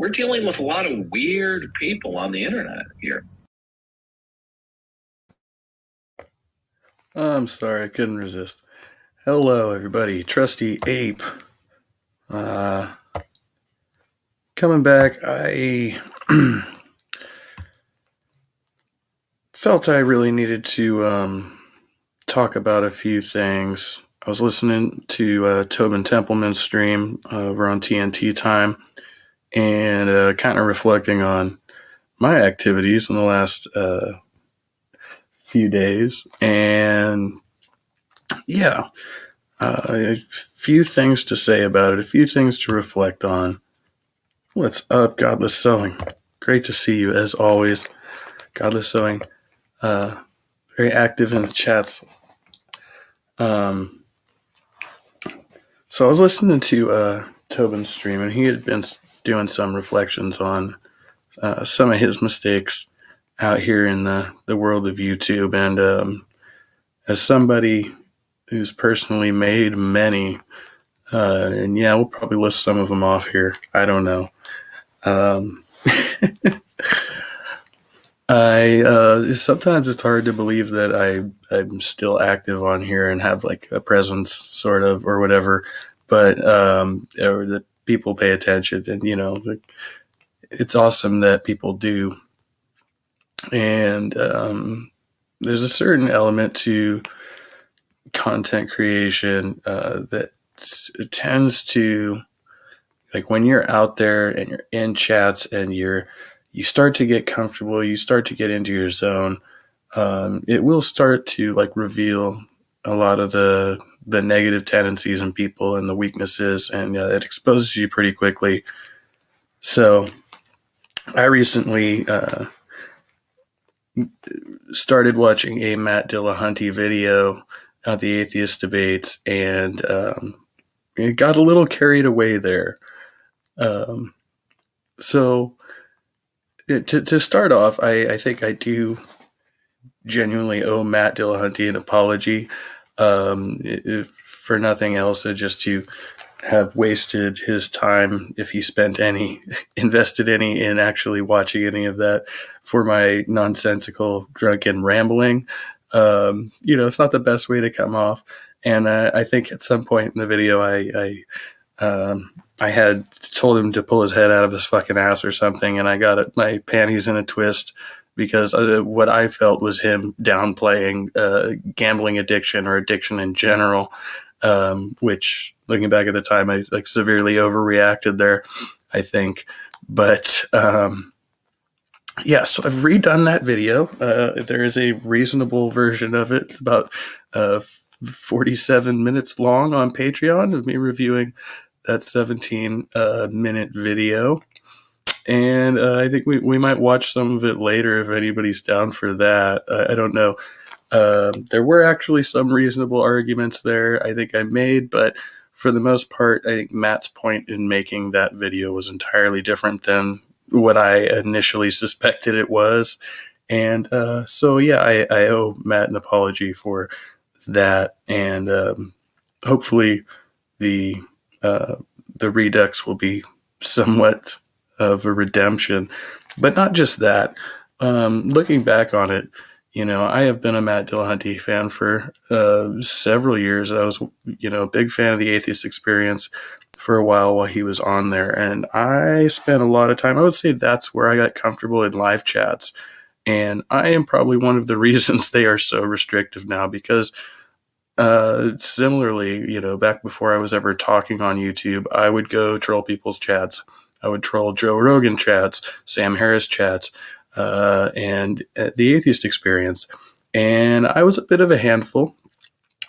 we're dealing with a lot of weird people on the internet here. I'm sorry, I couldn't resist. Hello, everybody. Trusty Ape. Coming back, I felt I really needed to talk about a few things. I was listening to Tobin Templeman's stream over on TNT Time and kind of reflecting on my activities in the last few days. And yeah, a few things to say about it, a few things to reflect on. What's up, Godless Sewing? Great to see you as always. Godless Sewing, very active in the chats. So I was listening to Tobin's stream, and he had been doing some reflections on some of his mistakes out here in the world of YouTube. And as somebody who's personally made many, and yeah, we'll probably list some of them off here. I don't know. Sometimes it's hard to believe that I'm still active on here and have like a presence, sort of, or whatever. But or that people pay attention, and it's awesome that people do. And there's a certain element to content creation that tends to, like, when you're out there and you're in chats and you start to get comfortable, you start to get into your zone, it will start to like reveal a lot of the negative tendencies in people and the weaknesses, and it exposes you pretty quickly. So I recently started watching a Matt Dillahunty video at the Atheist Debates, and it got a little carried away there. So to start off, I think I do genuinely owe Matt Dillahunty an apology, if for nothing else, just to have wasted his time, if he spent any, invested any in actually watching any of that, for my nonsensical drunken rambling. It's not the best way to come off. And I think at some point in the video, I had told him to pull his head out of his fucking ass or something, and I got my panties in a twist because what I felt was him downplaying gambling addiction or addiction in general, which, looking back at the time, I like severely overreacted there, I think. But so I've redone that video. There is a reasonable version of it. It's about 47 minutes long on Patreon of me reviewing that 17-minute video. And I think we might watch some of it later if anybody's down for that. I don't know. There were actually some reasonable arguments there I think I made, but for the most part, I think Matt's point in making that video was entirely different than what I initially suspected it was. And I owe Matt an apology for that. And hopefully the Redux will be somewhat of a redemption. But not just that. Looking back on it, I have been a Matt Dillahunty fan for several years. I was, a big fan of the Atheist Experience for a while he was on there. And I spent a lot of time, I would say that's where I got comfortable in live chats. And I am probably one of the reasons they are so restrictive now, because similarly, back before I was ever talking on YouTube, I would go troll people's chats. I would troll Joe Rogan chats, Sam Harris chats, and the Atheist Experience. And I was a bit of a handful.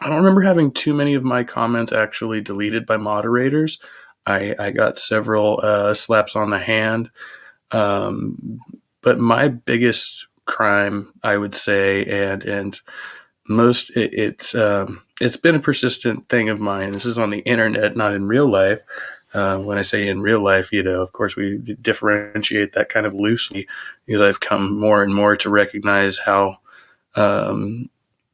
I don't remember having too many of my comments actually deleted by moderators. I got several slaps on the hand. But my biggest crime, I would say, and most, it's been a persistent thing of mine. This is on the internet, not in real life. When I say in real life, of course, we differentiate that kind of loosely, because I've come more and more to recognize how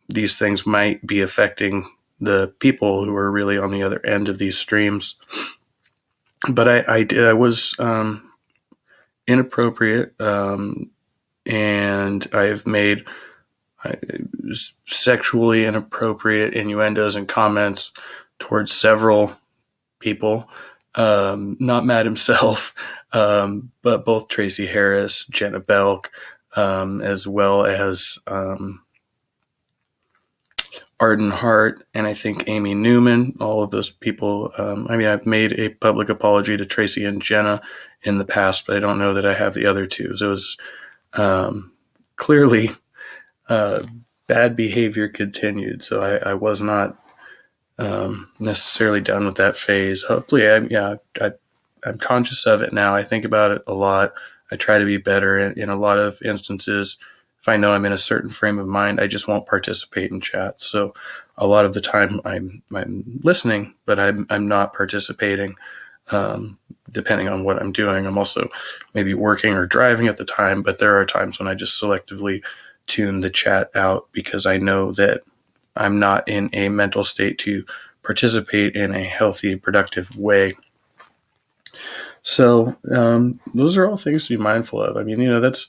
these things might be affecting the people who are really on the other end of these streams. But I was inappropriate, and I've made sexually inappropriate innuendos and comments towards several people. Not Matt himself, but both Tracy Harris, Jenna Belk, as well as Arden Hart, and I think Amy Newman. All of those people. I've made a public apology to Tracy and Jenna in the past, but I don't know that I have the other two. So it was clearly bad behavior continued. So I was not necessarily done with that phase. Hopefully, I'm conscious of it now. I think about it a lot. I try to be better in a lot of instances. If I know I'm in a certain frame of mind, I just won't participate in chats. So a lot of the time I'm listening, but I'm not participating, depending on what I'm doing. I'm also maybe working or driving at the time, but there are times when I just selectively tune the chat out because I know that I'm not in a mental state to participate in a healthy, productive way. So those are all things to be mindful of. I mean, that's,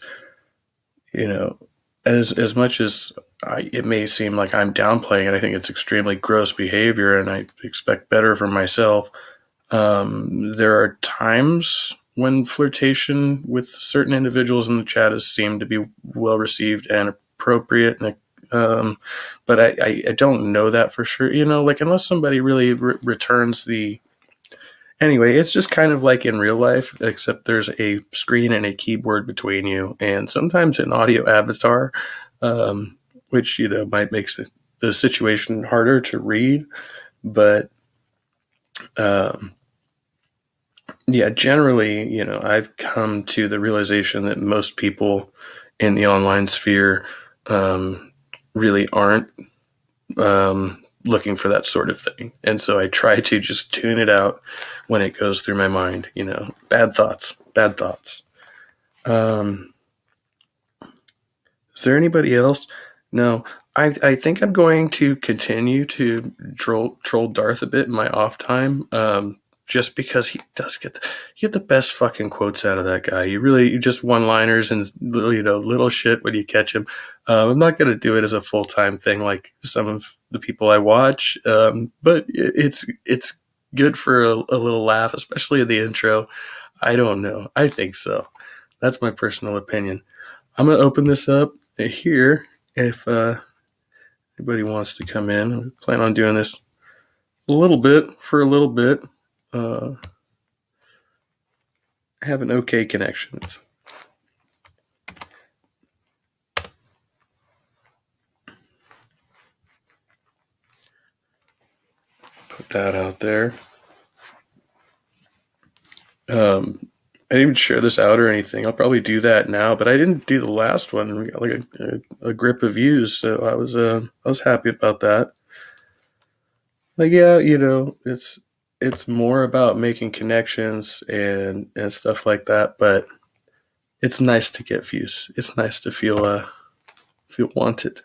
as much as it may seem like I'm downplaying it, I think it's extremely gross behavior, and I expect better from myself. There are times when flirtation with certain individuals in the chat has seemed to be well received and appropriate, but I don't know that for sure. Unless somebody really returns the. Anyway, it's just kind of like in real life, except there's a screen and a keyboard between you, and sometimes an audio avatar, which might make the situation harder to read. But generally, I've come to the realization that most people in the online sphere really aren't looking for that sort of thing. And so I try to just tune it out when it goes through my mind, bad thoughts. Is there anybody else? No, I think I'm going to continue to troll Darth a bit in my off time, just because he does get the best fucking quotes out of that guy. You just one-liners and little shit when you catch him. I'm not going to do it as a full-time thing like some of the people I watch, but it's good for a little laugh, especially in the intro. I don't know. I think so. That's my personal opinion. I'm going to open this up here if anybody wants to come in. I plan on doing this for a little bit. Have an okay connection. Put that out there. I didn't even share this out or anything. I'll probably do that now, but I didn't do the last one. We got like a grip of views, so I was happy about that. Like, yeah, it's more about making connections and stuff like that, but it's nice to get views. It's nice to feel wanted.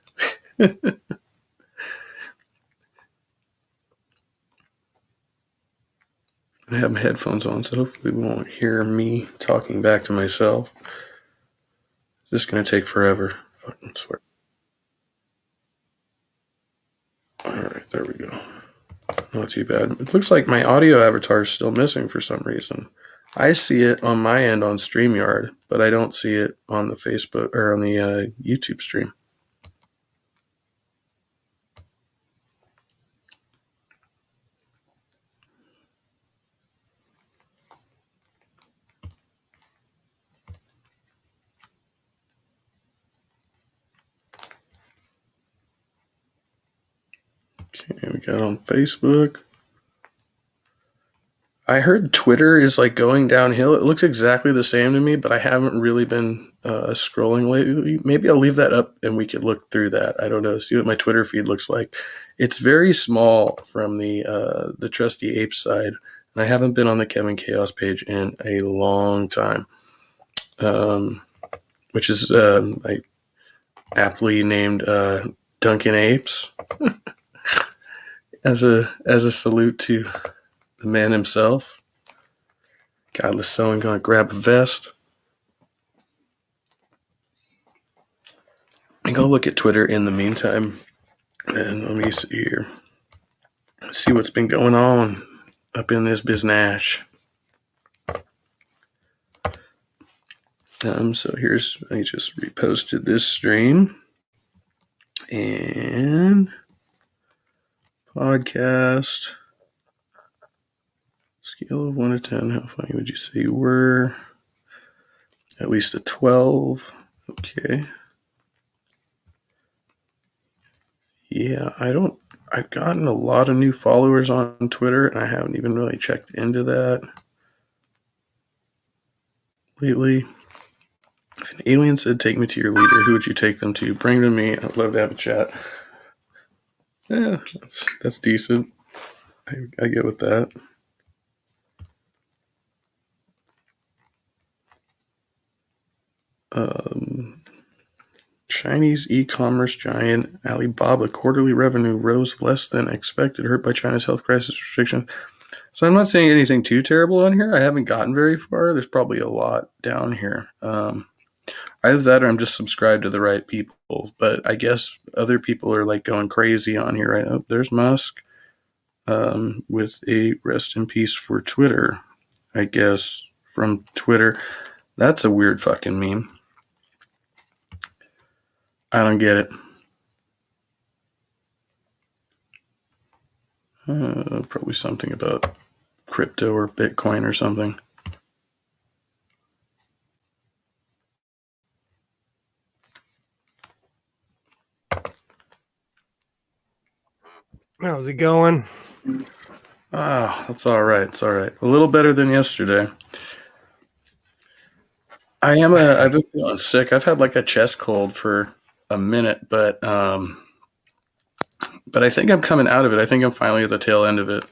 I have my headphones on, so hopefully you won't hear me talking back to myself. It's just going to take forever. Fucking swear. Alright, there we go. Not too bad. It looks like my audio avatar is still missing for some reason. I see it on my end on StreamYard, but I don't see it on the Facebook or on the YouTube stream. Okay, we got on Facebook. I heard Twitter is like going downhill. It looks exactly the same to me, but I haven't really been scrolling lately. Maybe I'll leave that up and we could look through that. I don't know. See what my Twitter feed looks like. It's very small from the Trusty Ape side, and I haven't been on the Kevin Chaos page in a long time, which is I aptly named Duncan Apes as a salute to the man himself. Godless Someone gonna grab a vest. go look at Twitter in the meantime, and let me see here. See what's been going on up in this biznash. So I just reposted this stream and podcast. Scale of 1 to 10, how funny would you say you were? At least a 12. Okay. Yeah, I've gotten a lot of new followers on Twitter, and I haven't even really checked into that lately. If an alien said, take me to your leader, who would you take them to? Bring them to me. I'd love to have a chat. Yeah, that's decent. I get with that. Chinese e-commerce giant Alibaba quarterly revenue rose less than expected, hurt by China's health crisis restrictions. So I'm not saying anything too terrible on here. I haven't gotten very far. There's probably a lot down here. Either that or I'm just subscribed to the right people. But I guess other people are like going crazy on here right now. There's Musk with a rest in peace for Twitter, I guess, from Twitter. That's a weird fucking meme. I don't get it. Probably something about crypto or Bitcoin or something. How's it going? That's all right. It's all right. A little better than yesterday. I've been feeling sick. I've had like a chest cold for a minute, but I think I'm coming out of it. I think I'm finally at the tail end of it.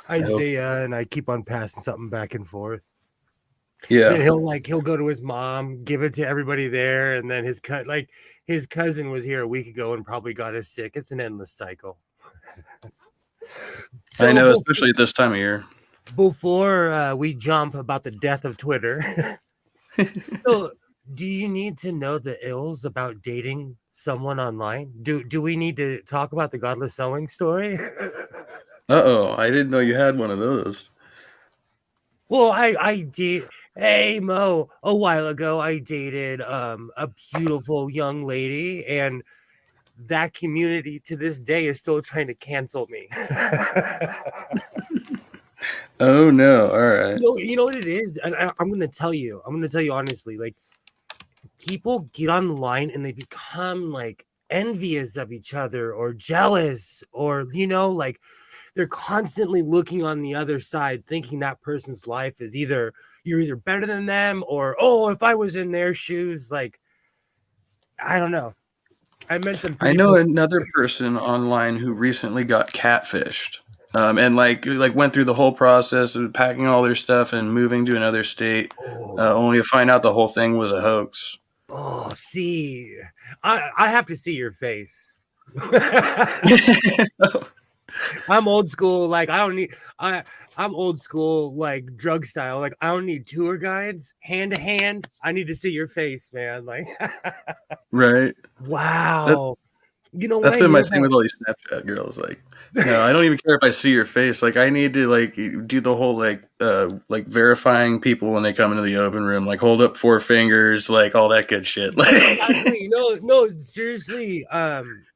Isaiah and I keep on passing something back and forth. Yeah. Then he'll go to his mom, give it to everybody there, and then his cousin was here a week ago and probably got us sick. It's an endless cycle. I know, especially at this time of year. Before we jump about the death of Twitter, so do you need to know the ills about dating someone online? Do we need to talk about the Godless Sewing story? I didn't know you had one of those. Well, I did. Hey Mo, a while ago I dated a beautiful young lady, and that community to this day is still trying to cancel me. Oh no! All right. You know what it is, and I'm gonna tell you honestly. Like, people get online and they become like envious of each other or jealous, or like they're constantly looking on the other side, thinking that person's life is you're either better than them, or if I was in their shoes. Like, I don't know. I know another person online who recently got catfished, and like went through the whole process of packing all their stuff and moving to another state, only to find out the whole thing was a hoax. Oh, see, I have to see your face. I'm old school. Like, I'm old school, like drug style. Like, I don't need tour guides hand to hand. I need to see your face, man. Like, right. Wow. That's been my thing with all these Snapchat girls. Like, no, I don't even care if I see your face. Like, I need to like do the whole like verifying people when they come into the open room, like hold up 4 fingers, like all that good shit. Like, exactly. No, seriously.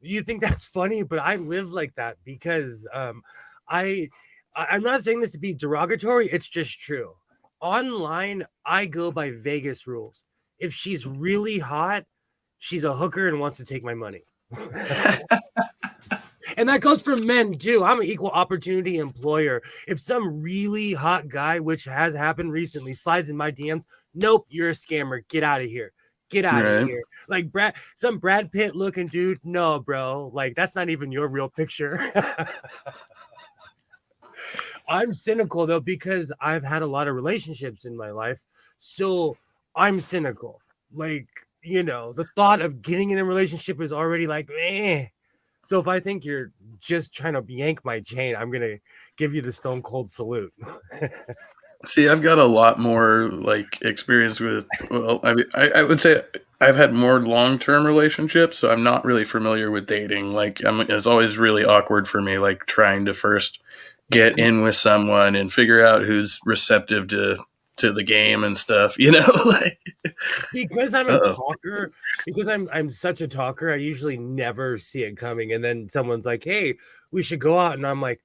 You think that's funny, but I live like that because I'm not saying this to be derogatory. It's just true. Online, I go by Vegas rules. If she's really hot, she's a hooker and wants to take my money. And that goes for men too. I'm an equal opportunity employer. If some really hot guy, which has happened recently, slides in my DMs, nope, you're a scammer. Get out of here. Get out of here. Like some Brad Pitt looking dude. No, bro. Like, that's not even your real picture. I'm cynical though, because I've had a lot of relationships in my life. So I'm cynical. Like, the thought of getting in a relationship is already like, eh. So if I think you're just trying to yank my chain, I'm going to give you the stone cold salute. See, I've got a lot more like experience with, well, I mean, I would say I've had more long-term relationships, so I'm not really familiar with dating. Like, it's always really awkward for me, like trying to first get in with someone and figure out who's receptive to the game and stuff. Like, Because I'm a uh-oh. talker, because I'm such a talker, I usually never see it coming. And then someone's like, "Hey, we should go out," and I'm like,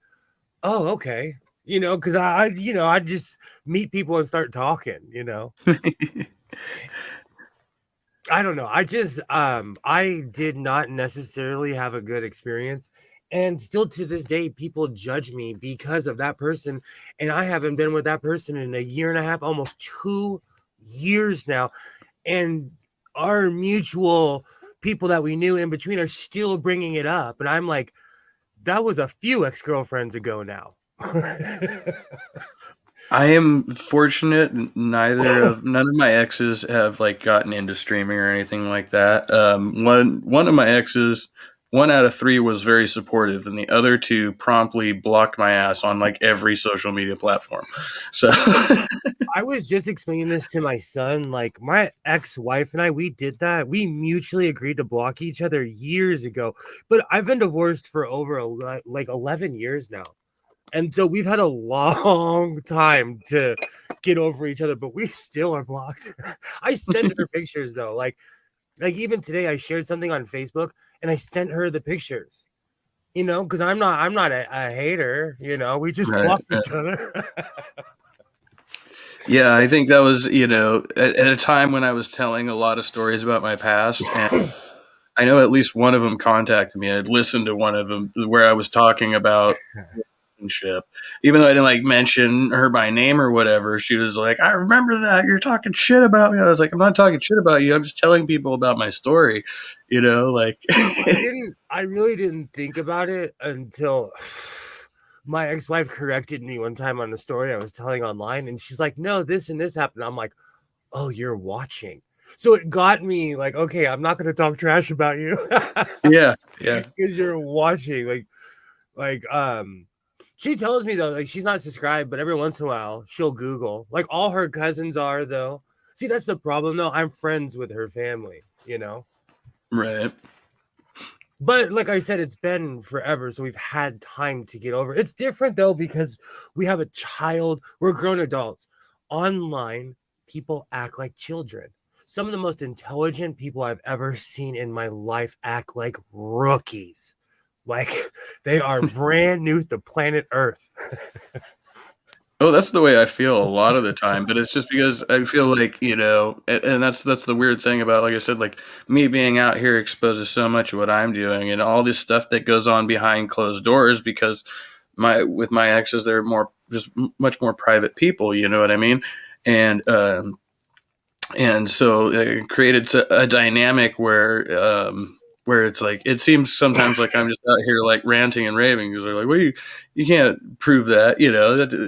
"Oh, okay." Because I just meet people and start talking. I don't know. I did not necessarily have a good experience. And still to this day, people judge me because of that person. And I haven't been with that person in a year and a half, almost 2 years now. And our mutual people that we knew in between are still bringing it up. And I'm like, that was a few ex-girlfriends ago now. I am fortunate. None of my exes have like gotten into streaming or anything like that. One of my exes, 1 out of 3 was very supportive, and the other 2 promptly blocked my ass on like every social media platform. So I was just explaining this to my son. Like, my ex-wife and I, we did that. We mutually agreed to block each other years ago. But I've been divorced for over like 11 years now. And so we've had a long time to get over each other, but we still are blocked. I send her pictures though. Like even today I shared something on Facebook and I sent her the pictures. Because I'm not a hater, we just right. blocked each other. Yeah, I think that was, at a time when I was telling a lot of stories about my past, and I know at least one of them contacted me. I'd listened to one of them where I was talking about relationship. Even though I didn't like mention her by name or whatever, she was like, "I remember that. You're talking shit about me." I was like, "I'm not talking shit about you. I'm just telling people about my story." Like I really didn't think about it until my ex-wife corrected me one time on a story I was telling online, and she's like, "No, this and this happened." I'm like, "Oh, you're watching." So it got me like, okay, I'm not going to talk trash about you. yeah. Because you're watching. She tells me though, like, she's not subscribed, but every once in a while she'll Google. Like, all her cousins are though. See, that's the problem though. I'm friends with her family, Right. But like I said, it's been forever, so we've had time to get over. It's different though because we have a child. We're grown adults. Online, people act like children. Some of the most intelligent people I've ever seen in my life act like rookies. Like they are brand new to planet Earth. Oh, that's the way I feel a lot of the time, but it's just because I feel like, and that's the weird thing about, like I said, like me being out here exposes so much of what I'm doing and all this stuff that goes on behind closed doors because with my exes, they're much more private people, you know what I mean? And so it created a dynamic where it's like it seems sometimes like I'm just out here like ranting and raving because they're like, well, you can't prove that,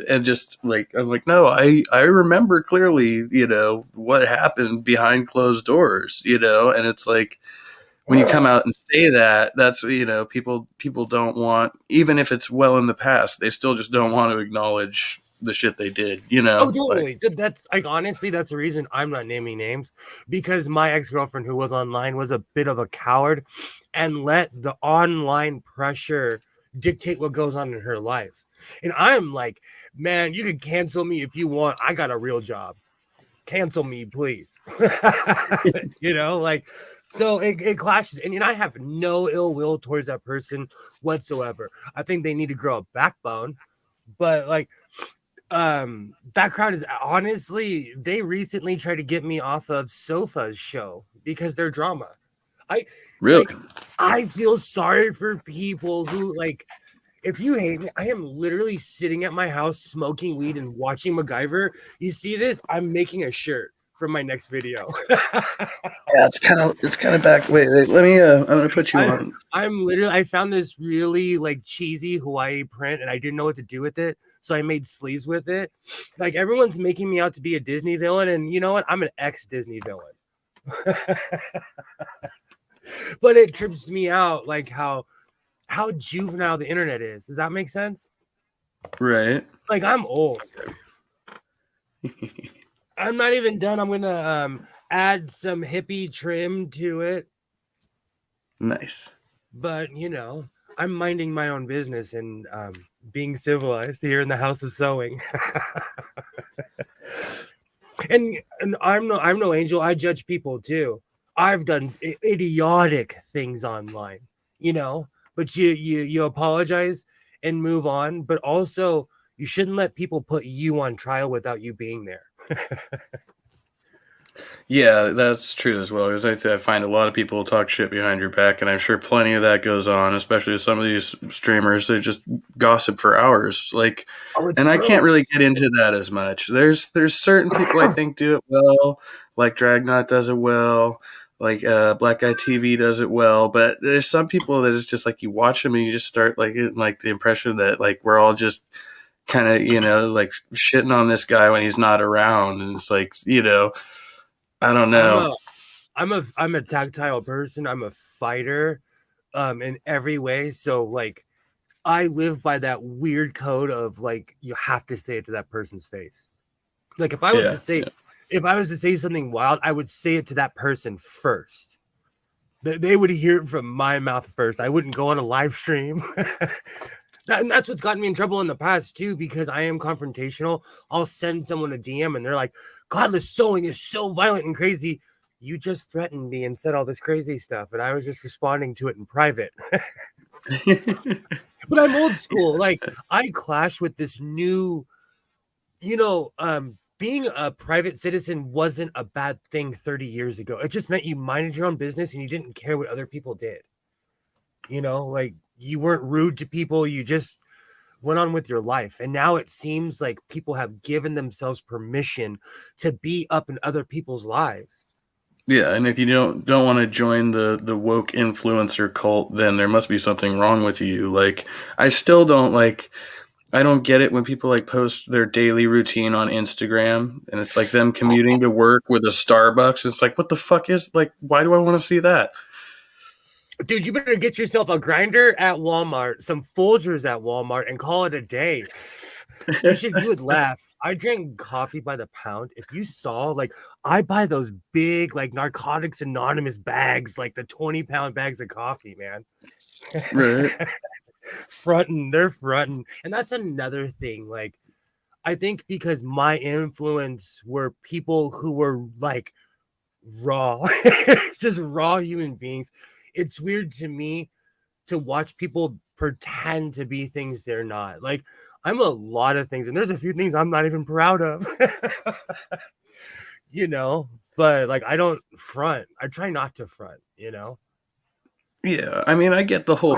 and just like I'm like, no, I remember clearly, what happened behind closed doors, and it's like when you come out and say that, that's people don't want, even if it's well in the past, they still just don't want to acknowledge the shit they did, Oh, totally. That's like, honestly, that's the reason I'm not naming names, because my ex-girlfriend who was online was a bit of a coward and let the online pressure dictate what goes on in her life. And I'm like, man, you can cancel me if you want. I got a real job. Cancel me, please. So it clashes. And I have no ill will towards that person whatsoever. I think they need to grow a backbone. But like, that crowd is honestly, they recently tried to get me off of Sofa's show because they're drama. Really? I feel sorry for people who, like, if you hate me, I am literally sitting at my house smoking weed and watching MacGyver. You see this? I'm making a shirt for my next video. Yeah, it's kind of back. Wait, let me. I'm gonna put you on. I found this really like cheesy Hawaii print, and I didn't know what to do with it, so I made sleeves with it. Like, everyone's making me out to be a Disney villain, and you know what? I'm an ex-Disney villain. But it trips me out, like how juvenile the internet is. Does that make sense? Right. Like, I'm old. I'm not even done. I'm gonna add some hippie trim to it. Nice. But I'm minding my own business and being civilized here in the house of sewing. and I'm no angel. I judge people too. I've done idiotic things online, but you apologize and move on. But also, you shouldn't let people put you on trial without you being there. Yeah, that's true as well. Because I find a lot of people talk shit behind your back, and I'm sure plenty of that goes on. Especially with some of these streamers, they just gossip for hours. Like, and I can't really get into that as much. There's certain people I think do it well, like Dragnot does it well, like Black Guy TV does it well. But there's some people that is just like you watch them and you just start like the impression that like we're all just kind of like shitting on this guy when he's not around, and it's like I don't know. I'm a tactile person. I'm a fighter in every way. So like I live by that weird code of like you have to say it to that person's face. Like if I was to say something wild, I would say it to that person first. They would hear it from my mouth first. I wouldn't go on a live stream. And that's what's gotten me in trouble in the past too, because I am confrontational. I'll send someone a DM and they're like, "Godless Sewing is so violent and crazy. You just threatened me and said all this crazy stuff, and I was just responding to it in private." But I'm old school. Like I clash with this new, being a private citizen wasn't a bad thing 30 years ago. It just meant you minded your own business and you didn't care what other people did. Like you weren't rude to people. You just went on with your life. And now it seems like people have given themselves permission to be up in other people's lives. Yeah, and if you don't want to join the woke influencer cult, then there must be something wrong with you. Like, I still don't I don't get it when people like post their daily routine on Instagram and it's like them commuting to work with a Starbucks. It's like, what the fuck is like, why do I want to see that? Dude, you better get yourself a grinder at Walmart, some Folgers at Walmart, and call it a day. You would laugh. I drink coffee by the pound. If you saw, like, I buy those big, like, Narcotics Anonymous bags, like the 20-pound bags of coffee, man. Right. They're fronting. And that's another thing. Like, I think because my influence were people who were, like, raw, just raw human beings. It's weird to me to watch people pretend to be things they're not. Like I'm a lot of things, and there's a few things I'm not even proud of. But like I don't front. I try not to front. Yeah, I mean, I get the whole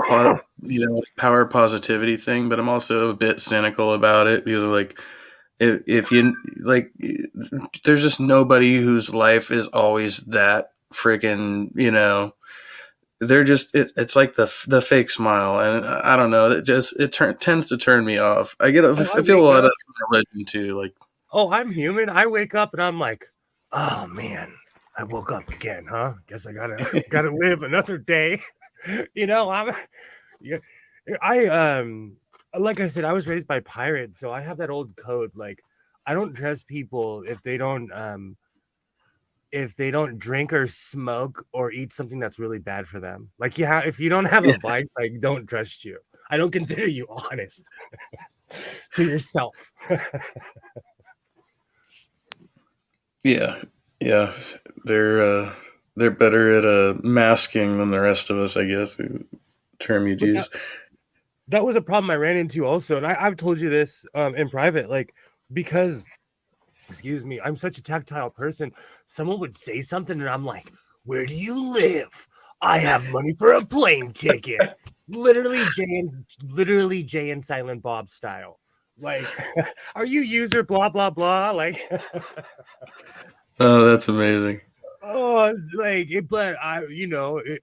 power positivity thing, but I'm also a bit cynical about it because like if you like, there's just nobody whose life is always that freaking they're just it's like the fake smile, and I don't know, it tends to turn me off. I feel a lot of religion too. Like, I'm human. I wake up and I'm like, oh man, I woke up again, huh? Guess I gotta live another day. Like I said, I was raised by pirates, so I have that old code. Like, I don't trust people if they don't drink or smoke or eat something that's really bad for them. Like, if you don't have a vice, I don't trust you. I don't consider you honest to yourself. Yeah. They're better at masking than the rest of us, I guess. The term you'd use. That was a problem I ran into also, and I've told you this in private. Like, because, excuse me, I'm such a tactile person. Someone would say something, and I'm like, "Where do you live? I have money for a plane ticket." literally Jay and Silent Bob style. Like, are you user blah blah blah? Like, oh, that's amazing. Oh, like it, but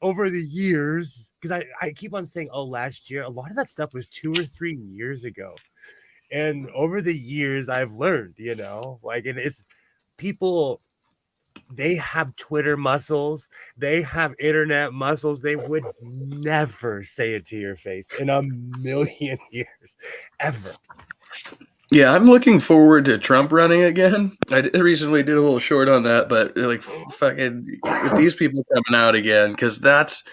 over the years, because I keep on saying, oh, last year, a lot of that stuff was 2 or 3 years ago. And over the years, I've learned, like, and it's people, they have Twitter muscles, they have internet muscles. They would never say it to your face in a million years, ever. Yeah, I'm looking forward to Trump running again. Recently did a little short on that, but like fucking with these people coming out again, because that's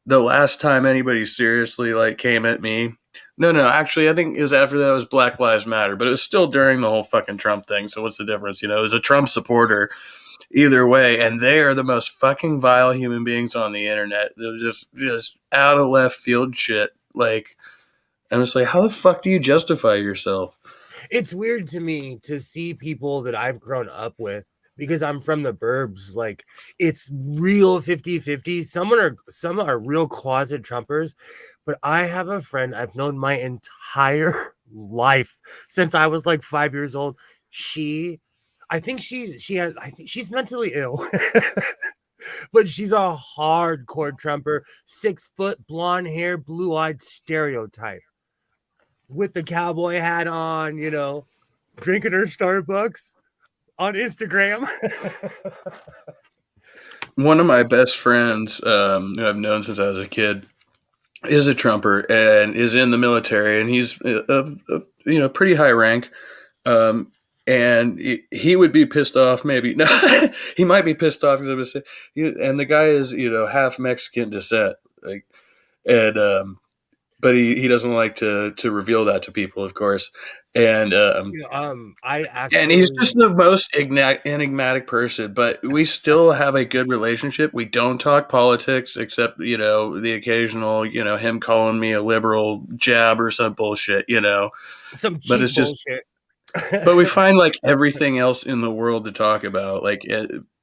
the last time anybody seriously like came at me. No, actually, I think it was after that was Black Lives Matter, but it was still during the whole fucking Trump thing. So what's the difference? You know, as a Trump supporter, either way, and they are the most fucking vile human beings on the internet. They're just out of left field shit. Like, I'm just like, how the fuck do you justify yourself? It's weird to me to see people that I've grown up with because I'm from the burbs. Like it's real 50-50. Some are real closet Trumpers, but I have a friend I've known my entire life since I was like 5 years old. I think she's mentally ill. But she's a hardcore Trumper, 6 foot, blonde hair, blue-eyed stereotype with the cowboy hat on, drinking her Starbucks on Instagram. One of my best friends, who I've known since I was a kid, is a Trumper and is in the military, and he's of pretty high rank. And he would be pissed off. Maybe no, he might be pissed off because I was saying, and the guy is half Mexican descent, like, and but he doesn't like to reveal that to people, of course. And and he's just the most enigmatic person, but we still have a good relationship. We don't talk politics except, the occasional, him calling me a liberal jab or some bullshit, Some cheap but it's just bullshit. but we find like everything else in the world to talk about.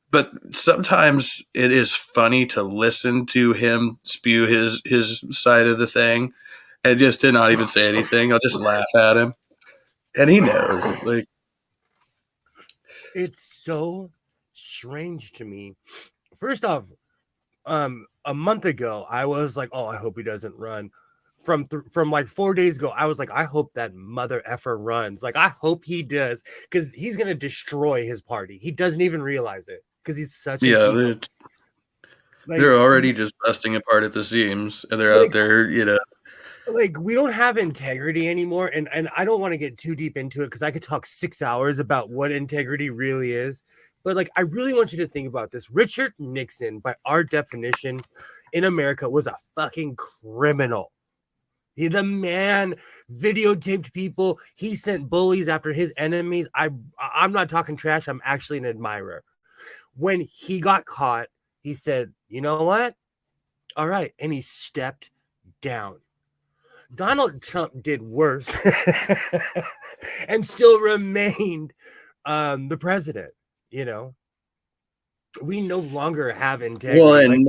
But sometimes it is funny to listen to him spew his side of the thing and just to not even say anything. I'll just laugh at him. And he knows, like, it's so strange to me. First off, a month ago, I was like, "Oh, I hope he doesn't run." From like 4 days ago, I was like, "I hope that mother effer runs." Like, I hope he does because he's gonna destroy his party. He doesn't even realize it because he's such a they're already just busting apart at the seams, and they're out there, Like we don't have integrity anymore, and I don't want to get too deep into it because I could talk 6 hours about what integrity really is. But like I really want you to think about this. Richard Nixon, by our definition in America, was a fucking criminal. The man videotaped people. He sent bullies after his enemies. I'm not talking trash. I'm actually an admirer. When he got caught, he said, "You know what? All right." And he stepped down. Donald Trump did worse and still remained the president. We no longer have integrity. Well, and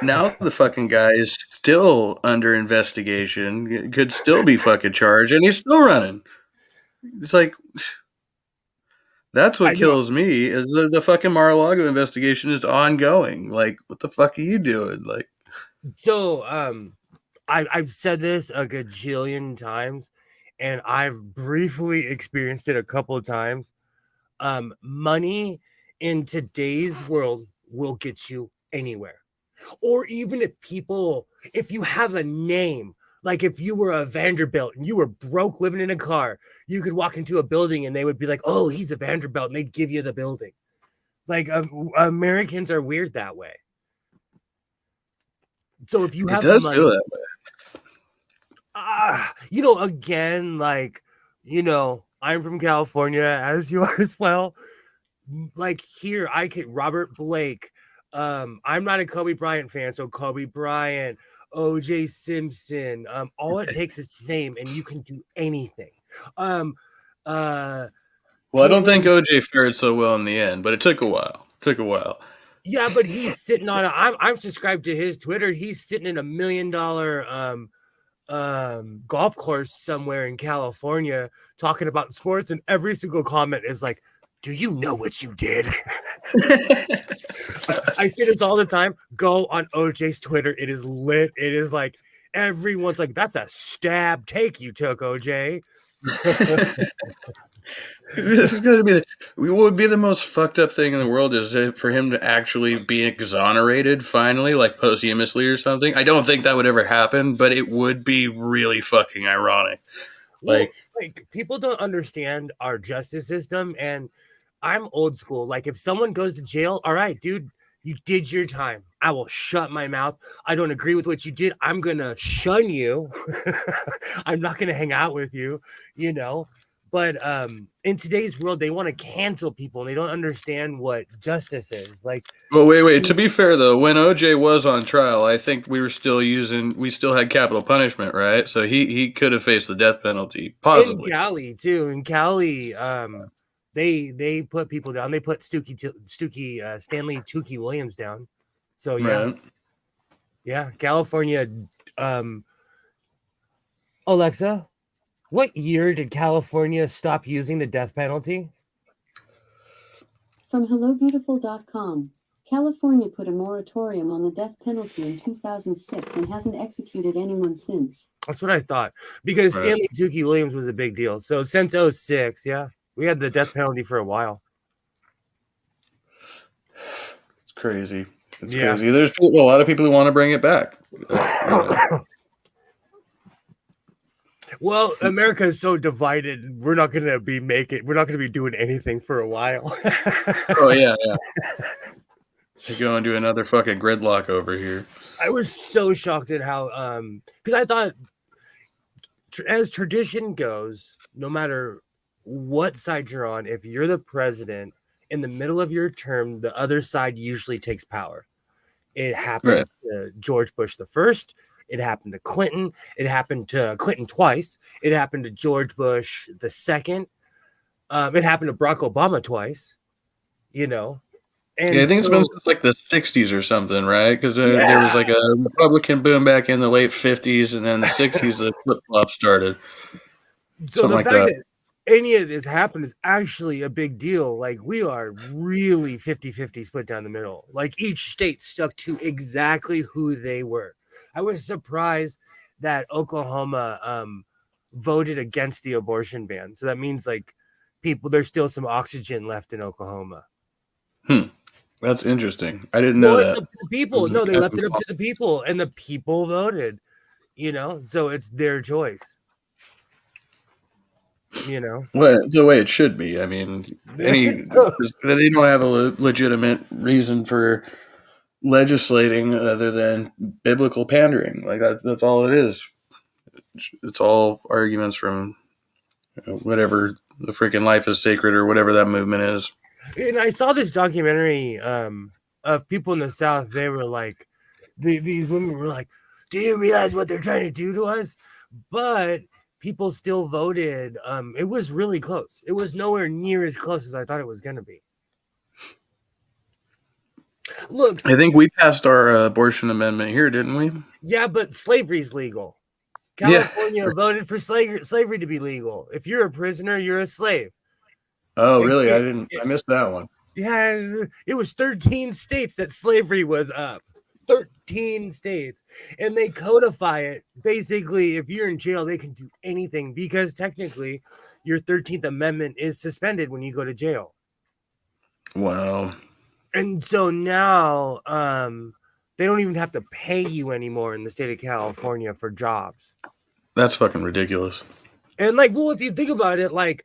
now the fucking guy is still under investigation, could still be fucking charged, and he's still running. It's like, that's what kills me is the fucking Mar-a-Lago investigation is ongoing. Like, what the fuck are you doing? Like, so I've said this a gajillion times, and I've briefly experienced it a couple of times. Money in today's world will get you anywhere. Or even if you have a name, like if you were a Vanderbilt and you were broke living in a car, you could walk into a building and they would be like, "Oh, he's a Vanderbilt," and they'd give you the building. Like Americans are weird that way. So if you have money, feel that way. Again, like, I'm from California, as you are as well. Like here, Robert Blake. I'm not a Kobe Bryant fan, so Kobe Bryant, OJ Simpson. All it takes is fame, and you can do anything. Well, I don't think OJ fared so well in the end, but it took a while. Yeah, but he's sitting on I'm subscribed to his Twitter. He's sitting in $1 million golf course somewhere in California talking about sports, and every single comment is like, "Do you know what you did?" I say this all the time. Go on OJ's Twitter. It is lit. It is like everyone's like, "That's a stab take you took, OJ." This is going to be what would be the most fucked up thing in the world is for him to actually be exonerated finally, like posthumously or something. I don't think that would ever happen, but it would be really fucking ironic. Well, Like, like people don't understand our justice system, and I'm old school. Like if someone goes to jail, all right, dude, you did your time. I will shut my mouth. I don't agree with what you did. I'm gonna shun you. I'm not gonna hang out with you, you know. But in today's world, they want to cancel people and they don't understand what justice is. Like, well, wait. To be fair, though, when OJ was on trial, I think we still had capital punishment, right? So he could have faced the death penalty, in possibly. Cali too. In Cali, they put people down. They put Stanley Tukey Williams down. So yeah, Right. yeah, California. Um, Alexa, what year did California stop using the death penalty? From HelloBeautiful.com. California put a moratorium on the death penalty in 2006 and hasn't executed anyone since. That's what I thought, because Right. Stanley Tukey Williams was a big deal. So since 06, yeah, we had the death penalty for a while. It's crazy. It's Yeah. crazy. There's a lot of people who want to bring it back. Well, America is so divided. We're not gonna be doing anything for a while. Oh yeah. You're going to another fucking gridlock over here. I was so shocked at how because I thought as tradition goes, no matter what side you're on, if you're the president in the middle of your term, the other side usually takes power. It happened to George Bush the first. It happened to Clinton. It happened to Clinton twice. It happened to George Bush the second. It happened to Barack Obama twice. You know, and Yeah, I think it's been since like the 60s or something, right? Because there was like Yeah. a Republican boom back in the late 50s, and then the 60s the flip flop started. So Something the like fact that. that any of this happened is actually a big deal. Like we are really 50-50 split down the middle. Like each state stuck to exactly who they were. I was surprised that Oklahoma voted against the abortion ban. So that means like there's still some oxygen left in Oklahoma. That's interesting. I didn't know It's that. up to the people. No, they left it up to the people, and the people voted. You know, so it's their choice. You know, Well, the way it should be. I mean, they don't have a legitimate reason for legislating other than biblical pandering. Like that's all it is. It's all arguments from whatever the freaking life is sacred or whatever that movement is. And I saw this documentary of people in the South. They were like, these women were like, "Do you realize what they're trying to do to us?" But people still voted. It was really close. It was nowhere near as close as I thought it was going to be. Look, I think we passed our abortion amendment here, didn't we? yeah, but slavery's legal. California voted for slavery to be legal. If you're a prisoner, you're a slave. Oh, really? I missed that one. Yeah, it was 13 states that slavery was up. 13 states. And they codify it. Basically, if you're in jail, they can do anything because technically your 13th Amendment is suspended when you go to jail. Wow. And so now they don't even have to pay you anymore in the state of California for jobs. That's fucking ridiculous. And like, well, if you think about it, like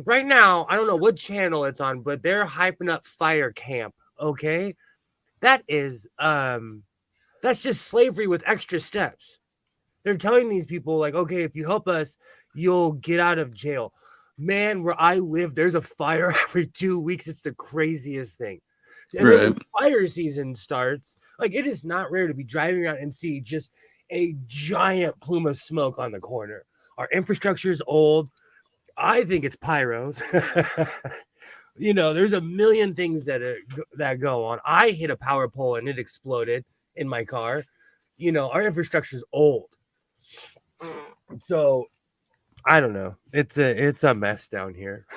right now, I don't know what channel it's on, but they're hyping up fire camp. Okay. That is that's just slavery with extra steps. They're telling these people, like, okay, if you help us, you'll get out of jail. Man, where I live, there's a fire every 2 weeks. It's the craziest thing. And then when fire season starts, like it is not rare to be driving around and see just a giant plume of smoke on the corner. Our infrastructure is old. I think it's pyros. You know, there's a million things that go on. I hit a power pole and it exploded in my car. You know, our infrastructure is old. So I don't know. It's a mess down here.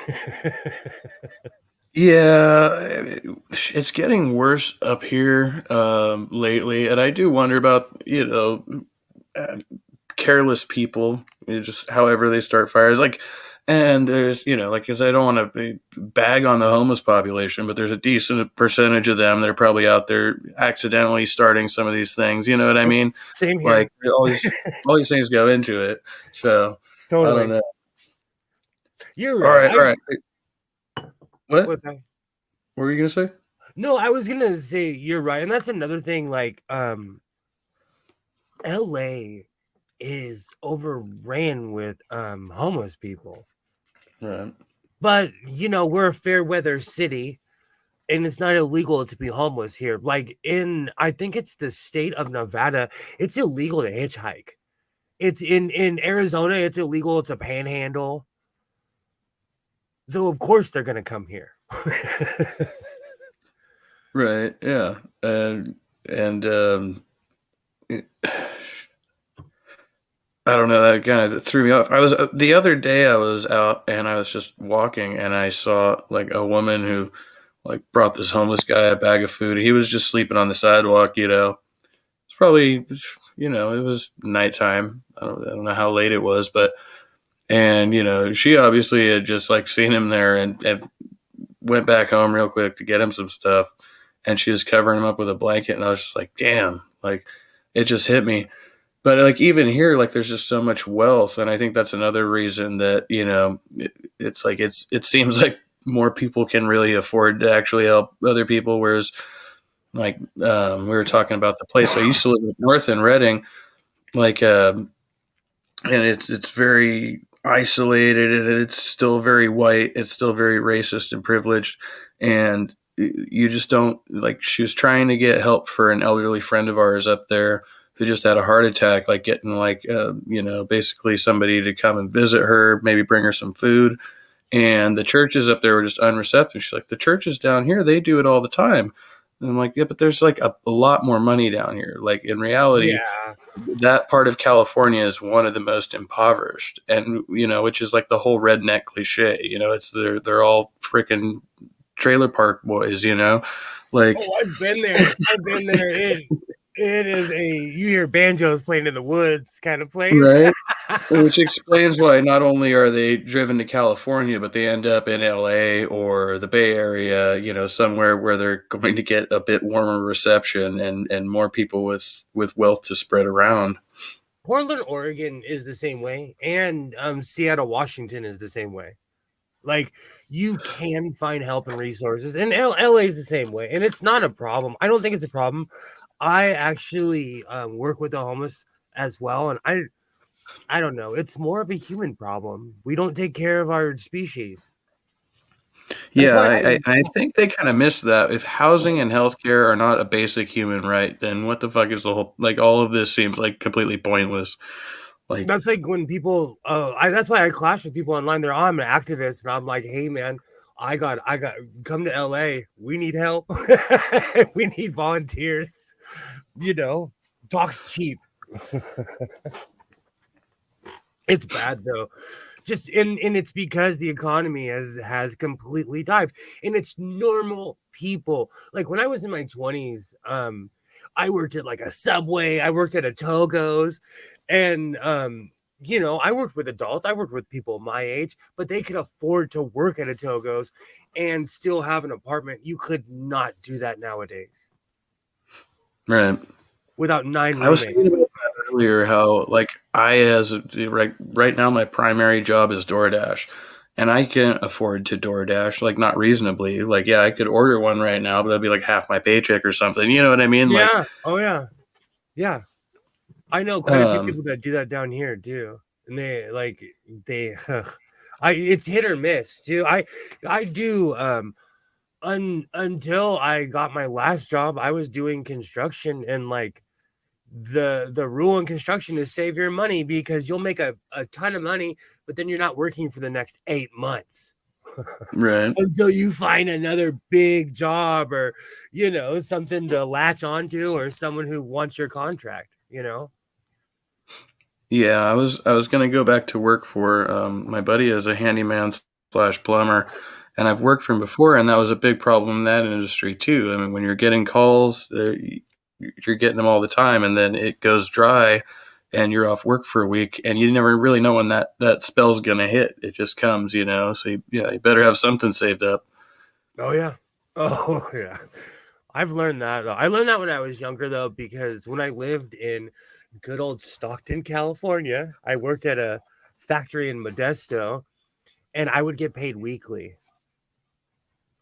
Yeah, it's getting worse up here lately, and I do wonder about careless people, just however they start fires. Like, and there's like, because I don't want to bag on the homeless population, but there's a decent percentage of them that are probably out there accidentally starting some of these things. You know what I mean? Same here. Like all these things go into it. So Totally. I don't know. You're All right. right, all right. What? What's that? What were you gonna say? No, I was gonna say you're right, and that's another thing. Like, LA is overran with homeless people. Right. But we're a fair weather city, and it's not illegal to be homeless here. Like I think it's the state of Nevada, it's illegal to hitchhike. It's in Arizona, it's illegal to panhandle. So of course they're gonna come here. Right. Yeah. And I don't know. That kind of threw me off. I was the other day. I was out and I was just walking, and I saw like a woman who like brought this homeless guy a bag of food. He was just sleeping on the sidewalk. It's probably it was nighttime. I don't know how late it was, but and she obviously had just like seen him there and went back home real quick to get him some stuff, and she was covering him up with a blanket, and I was just like, damn, like it just hit me. But like even here, like there's just so much wealth, and I think that's another reason that it's like it seems like more people can really afford to actually help other people. Whereas like we were talking about the place I used to live up north in Redding, like and it's very isolated, and it's still very white. It's still very racist and privileged, and you just don't like. She was trying to get help for an elderly friend of ours up there who just had a heart attack, like getting like, basically somebody to come and visit her, maybe bring her some food. And the churches up there were just unreceptive. She's like, the churches down here, they do it all the time. And I'm like, yeah, but there's like a lot more money down here. Like in reality, Yeah. that part of California is one of the most impoverished, and which is like the whole redneck cliche. It's they're all freaking trailer park boys. Like Oh, I've been there. I've been there. It is you hear banjos playing in the woods kind of place. right. Which explains why not only are they driven to California, but they end up in LA or the Bay Area, somewhere where they're going to get a bit warmer reception and more people with wealth to spread around. Portland, Oregon is the same way, and Seattle, Washington is the same way. Like you can find help and resources, and LA is the same way, and it's not a problem. I don't think it's a problem. I actually work with the homeless as well, and I don't know. It's more of a human problem. We don't take care of our species. Yeah, I think they kind of miss that. If housing and healthcare are not a basic human right, then what the fuck is the whole, like all of this seems like completely pointless. Like that's like when people that's why I clash with people online. They're, I'm an activist, and I'm like, hey man, I got come to LA. We need help. We need volunteers. Talk's cheap. It's bad though. Just and it's because the economy has completely dived, and it's normal people. Like when I was in my 20s, I worked at like a Subway, I worked at a Togo's, and I worked with adults, I worked with people my age, but they could afford to work at a Togo's and still have an apartment. You could not do that nowadays. right. Without 9 roommates. I was thinking about that earlier, how like right now my primary job is DoorDash, and I can't afford to DoorDash, like not reasonably. Like, yeah, I could order one right now, but that'd be like half my paycheck or something. You know what I mean? Yeah. Like, oh yeah. Yeah. I know quite a few people that do that down here too. And it's hit or miss too. I do until I got my last job, I was doing construction, and like the rule in construction is save your money, because you'll make a ton of money, but then you're not working for the next 8 months. right. Until you find another big job or something to latch onto, or someone who wants your contract. Yeah, I was gonna go back to work for my buddy as a handyman / plumber, and I've worked for him before, and that was a big problem in that industry too. I mean, when you're getting calls, you're getting them all the time, and then it goes dry, and you're off work for a week, and you never really know when that spell's gonna hit. It just comes, So you better have something saved up. Oh yeah. I've learned that. I learned that when I was younger though, because when I lived in good old Stockton, California, I worked at a factory in Modesto, and I would get paid weekly.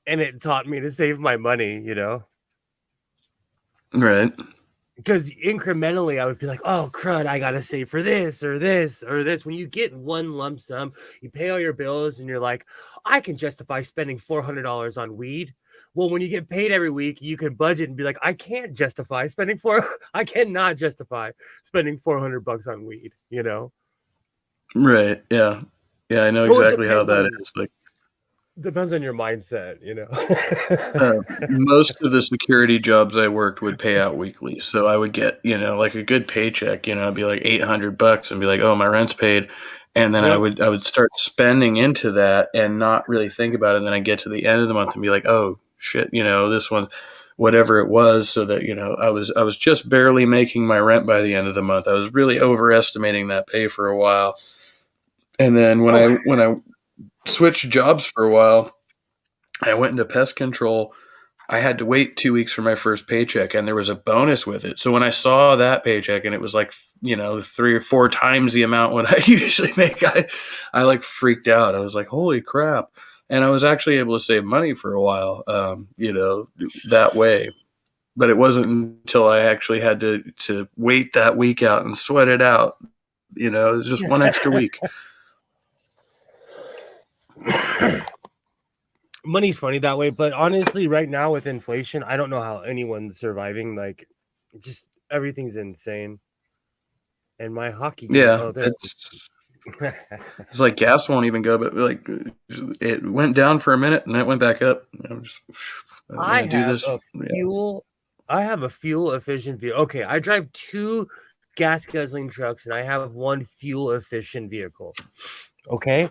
And it taught me to save my money, you know? Right. Because incrementally I would be like, oh crud, I gotta save for this or this or this. When you get one lump sum, you pay all your bills and you're like, I can justify spending $400 on weed. Well, when you get paid every week, you can budget and be like, I cannot justify spending $400 on weed, you know? Right. Yeah. Yeah, I know Well, it exactly how that depends is. Like depends on your mindset, you know? most of the security jobs I worked would pay out weekly. So I would get, like a good paycheck, it'd be like $800 and be like, oh, my rent's paid. And then Yep. I would start spending into that and not really think about it. And then I get to the end of the month and be like, oh shit, this one, whatever it was. So that, I was just barely making my rent by the end of the month. I was really overestimating that pay for a while. And then when I switched jobs for a while, I went into pest control. I had to wait 2 weeks for my first paycheck, and there was a bonus with it. So when I saw that paycheck and it was like, 3 or 4 times the amount what I usually make, I like freaked out. I was like, holy crap. And I was actually able to save money for a while, that way. But it wasn't until I actually had to wait that week out and sweat it out. It was just one extra week. Money's funny that way, but honestly, right now with inflation, I don't know how anyone's surviving. Like, just everything's insane. And my hockey game, Yeah, it's like gas won't even go, but like it went down for a minute and then it went back up. I have a fuel efficient vehicle. Okay, I drive 2 gas guzzling trucks and I have 1 fuel efficient vehicle. Okay.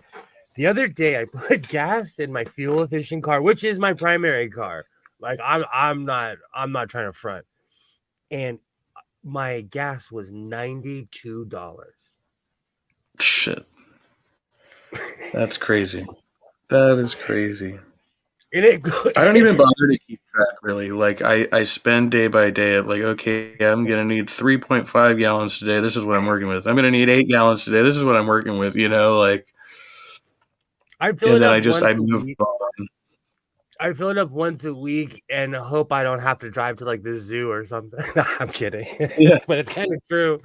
The other day, I put gas in my fuel efficient car, which is my primary car. Like I'm not trying to front, and my gas was $92. Shit, that's crazy. That is crazy. And I don't even bother to keep track, really. Like I spend day by day of like, okay, I'm gonna need 3.5 gallons today. This is what I'm working with. I'm gonna need 8 gallons today. This is what I'm working with. Like. I fill it up I fill it up once a week and hope I don't have to drive to like the zoo or something. No, I'm kidding. Yeah. But it's kind of true.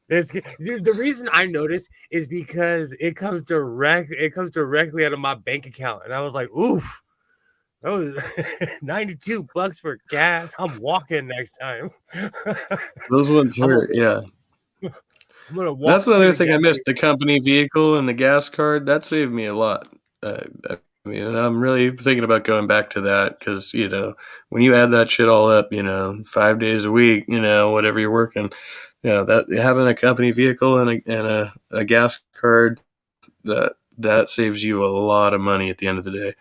The reason I noticed is because it comes directly out of my bank account. And I was like, oof, that was $92 for gas. I'm walking next time. Those ones hurt, yeah. I'm gonna walk. That's the other thing I missed. The company vehicle and the gas card, that saved me a lot. I'm really thinking about going back to that because, when you add that shit all up, 5 days a week, whatever you're working, that having a company vehicle and a gas card, that saves you a lot of money at the end of the day.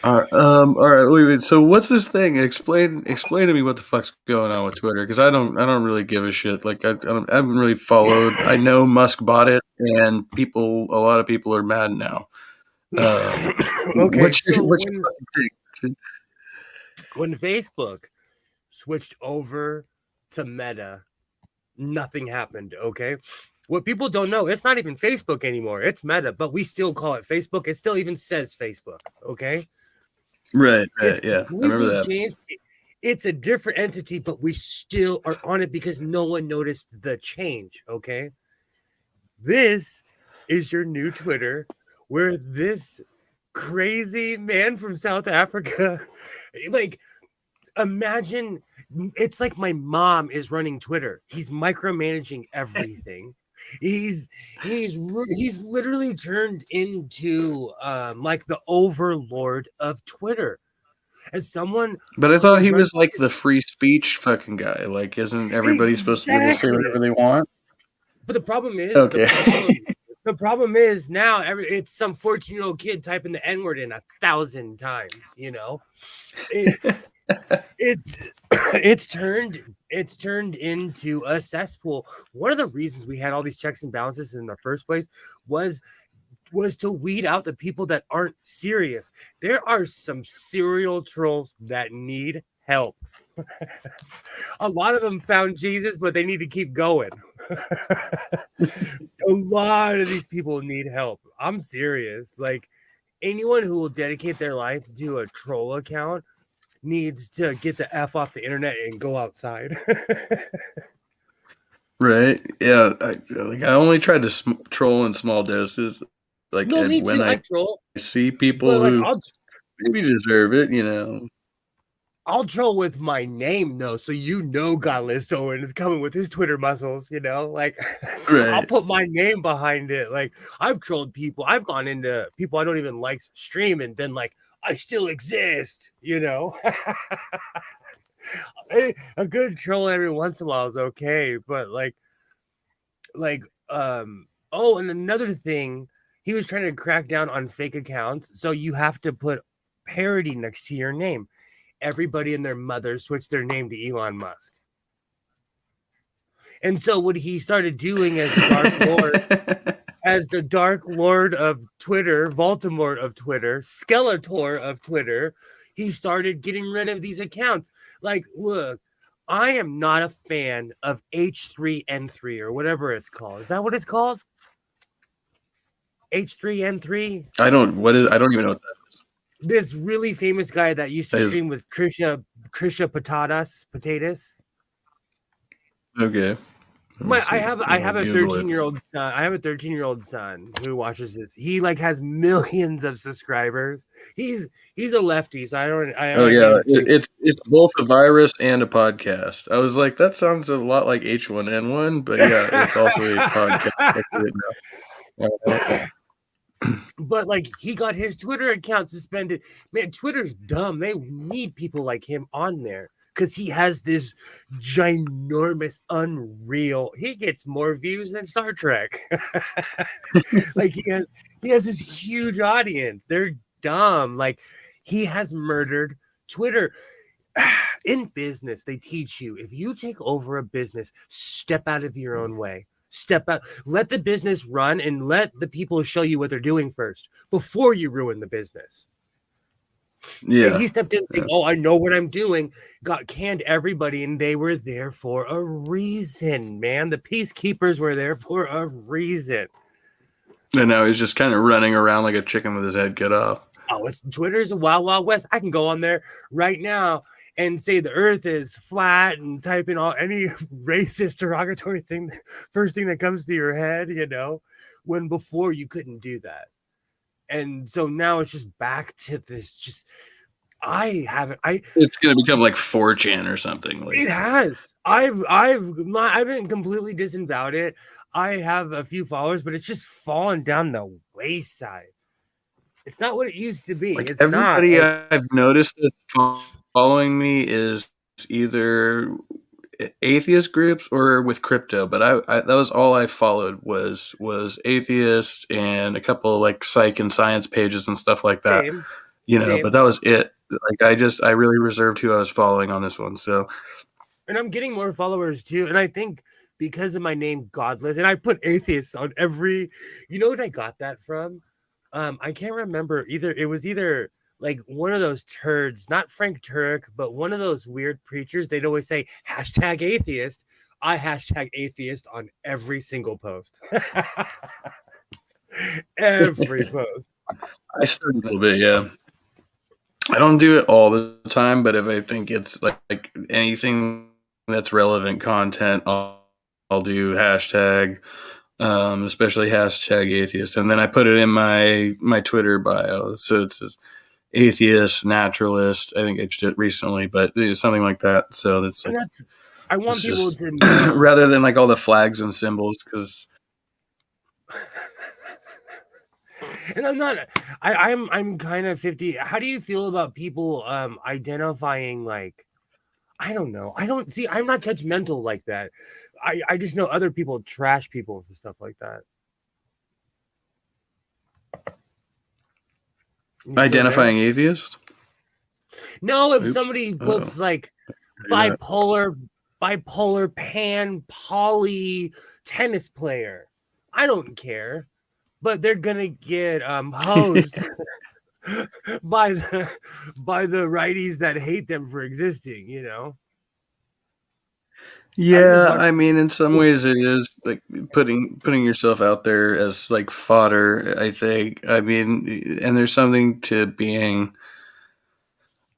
All right. Wait. So what's this thing? Explain to me what the fuck's going on with Twitter, because I don't really give a shit. Like I haven't really followed. I know Musk bought it, and a lot of people are mad now. Okay. What's your fucking thing? When Facebook switched over to Meta, nothing happened. Okay. What people don't know, it's not even Facebook anymore. It's Meta, but we still call it Facebook. It still even says Facebook. Okay. Right. It's Yeah. I remember that. changed. It's a different entity, but we still are on it because no one noticed the change. Okay. This is your new Twitter, where this crazy man from South Africa, like, imagine it's like my mom is running Twitter. He's micromanaging everything. He's literally turned into like the overlord of Twitter. As someone, but I thought he was like the free speech fucking guy. Like, isn't everybody supposed to be able to say whatever they want? But the problem is, okay. The problem is now it's some 14-year-old kid typing the N-word in 1,000 times. It's turned into a cesspool. One of the reasons we had all these checks and balances in the first place was to weed out the people that aren't serious. There are some serial trolls that need help. A lot of them found Jesus, but they need to keep going. A lot of these people need help. I'm serious. Like anyone who will dedicate their life to a troll account needs to get the F off the internet and go outside. Right? Yeah. I only tried to troll in small doses. Like, No, me when too. I I troll, see people but like who maybe deserve it, I'll troll with my name though, so Godless Owen is coming with his Twitter muscles. Like I'll Right. put my name behind it. Like I've trolled people. I've gone into people I don't even like stream and been like, I still exist. A good troll every once in a while is okay, but oh, and another thing, he was trying to crack down on fake accounts, so you have to put parody next to your name. Everybody and their mother switched their name to Elon Musk. And so what he started doing as the Dark Lord of Twitter, Voldemort of Twitter, Skeletor of Twitter, he started getting rid of these accounts. Like, look, I am not a fan of H3N3 or whatever it's called. Is that what it's called? H3N3? I don't even know what that is. This really famous guy that used to stream with Trisha Patatas. Okay. I have a 13-year-old son. I have a 13-year-old son who watches this. He has millions of subscribers. He's a lefty, so I don't. It's both a virus and a podcast. I was like, that sounds a lot like H1N1, but yeah, it's also a podcast. But he got his Twitter account suspended. Man, Twitter's dumb. They need people like him on there because he has this ginormous, unreal. He gets more views than Star Trek. He has this huge audience. They're dumb. He has murdered Twitter. In business, they teach you if you take over a business, step out of your own way. Step out, let the business run, and let the people show you what they're doing first before you ruin the business. Yeah. And he stepped in saying, oh, I know what I'm doing. Got canned everybody, and they were there for a reason, man. The peacekeepers were there for a reason. And now he's just kind of running around like a chicken with his head cut off. Oh, Twitter's a wild, wild west. I can go on there right now and say the earth is flat and type in any racist, derogatory thing, first thing that comes to your head, when before you couldn't do that. And so now it's just back to this, it's going to become like 4chan or something. It has. I haven't completely disavowed it. I have a few followers, but it's just fallen down the wayside. It's not what it used to be. It's everybody not. I've noticed that's following me is either atheist groups or with crypto, but I that was all I followed was atheist and a couple psych and science pages and stuff like that. Same. But that was it. I really reserved who I was following on this one. So, and I'm getting more followers too. And I think because of my name, Godless, and I put atheist on every. You know what I got that from? I can't remember either. It was either one of those turds, not Frank Turek, but one of those weird preachers. They'd always say #atheist. I #atheist on every single post. Every post. I started a little bit, yeah. I don't do it all the time, but if I think it's like anything that's relevant content, I'll do hashtag. Especially #atheist, and then I put it in my Twitter bio. So it's atheist, naturalist. I think I did it recently, but it's something like that. So I want people to rather than all the flags and symbols, because. And I'm kind of 50. How do you feel about people identifying I don't know. I'm not judgmental like that. I just know other people trash people for stuff like that. Identifying atheist? No, if somebody puts bipolar pan poly tennis player, I don't care. But they're gonna get hosed by the righties that hate them for existing, Yeah, I mean, in some ways, it is like putting yourself out there as like fodder. I think. I mean, and there's something to being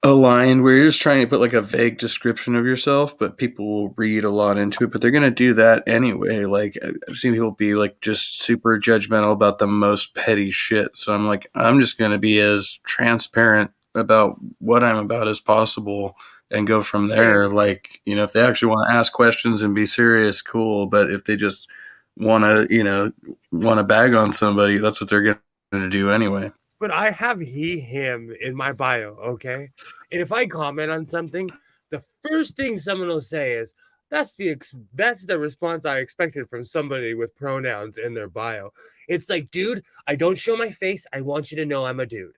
aligned where you're just trying to put like a vague description of yourself, but people will read a lot into it. But they're gonna do that anyway. Like I've seen people be like just super judgmental about the most petty shit. So I'm like, I'm just gonna be as transparent about what I'm about as possible and go from there. Like, if they actually want to ask questions and be serious, cool. But if they just want to bag on somebody, that's what they're gonna do anyway. But I have he, him in my bio, okay? And if I comment on something, the first thing someone will say is, that's the response I expected from somebody with pronouns in their bio. It's like, dude, I don't show my face. I want you to know I'm a dude.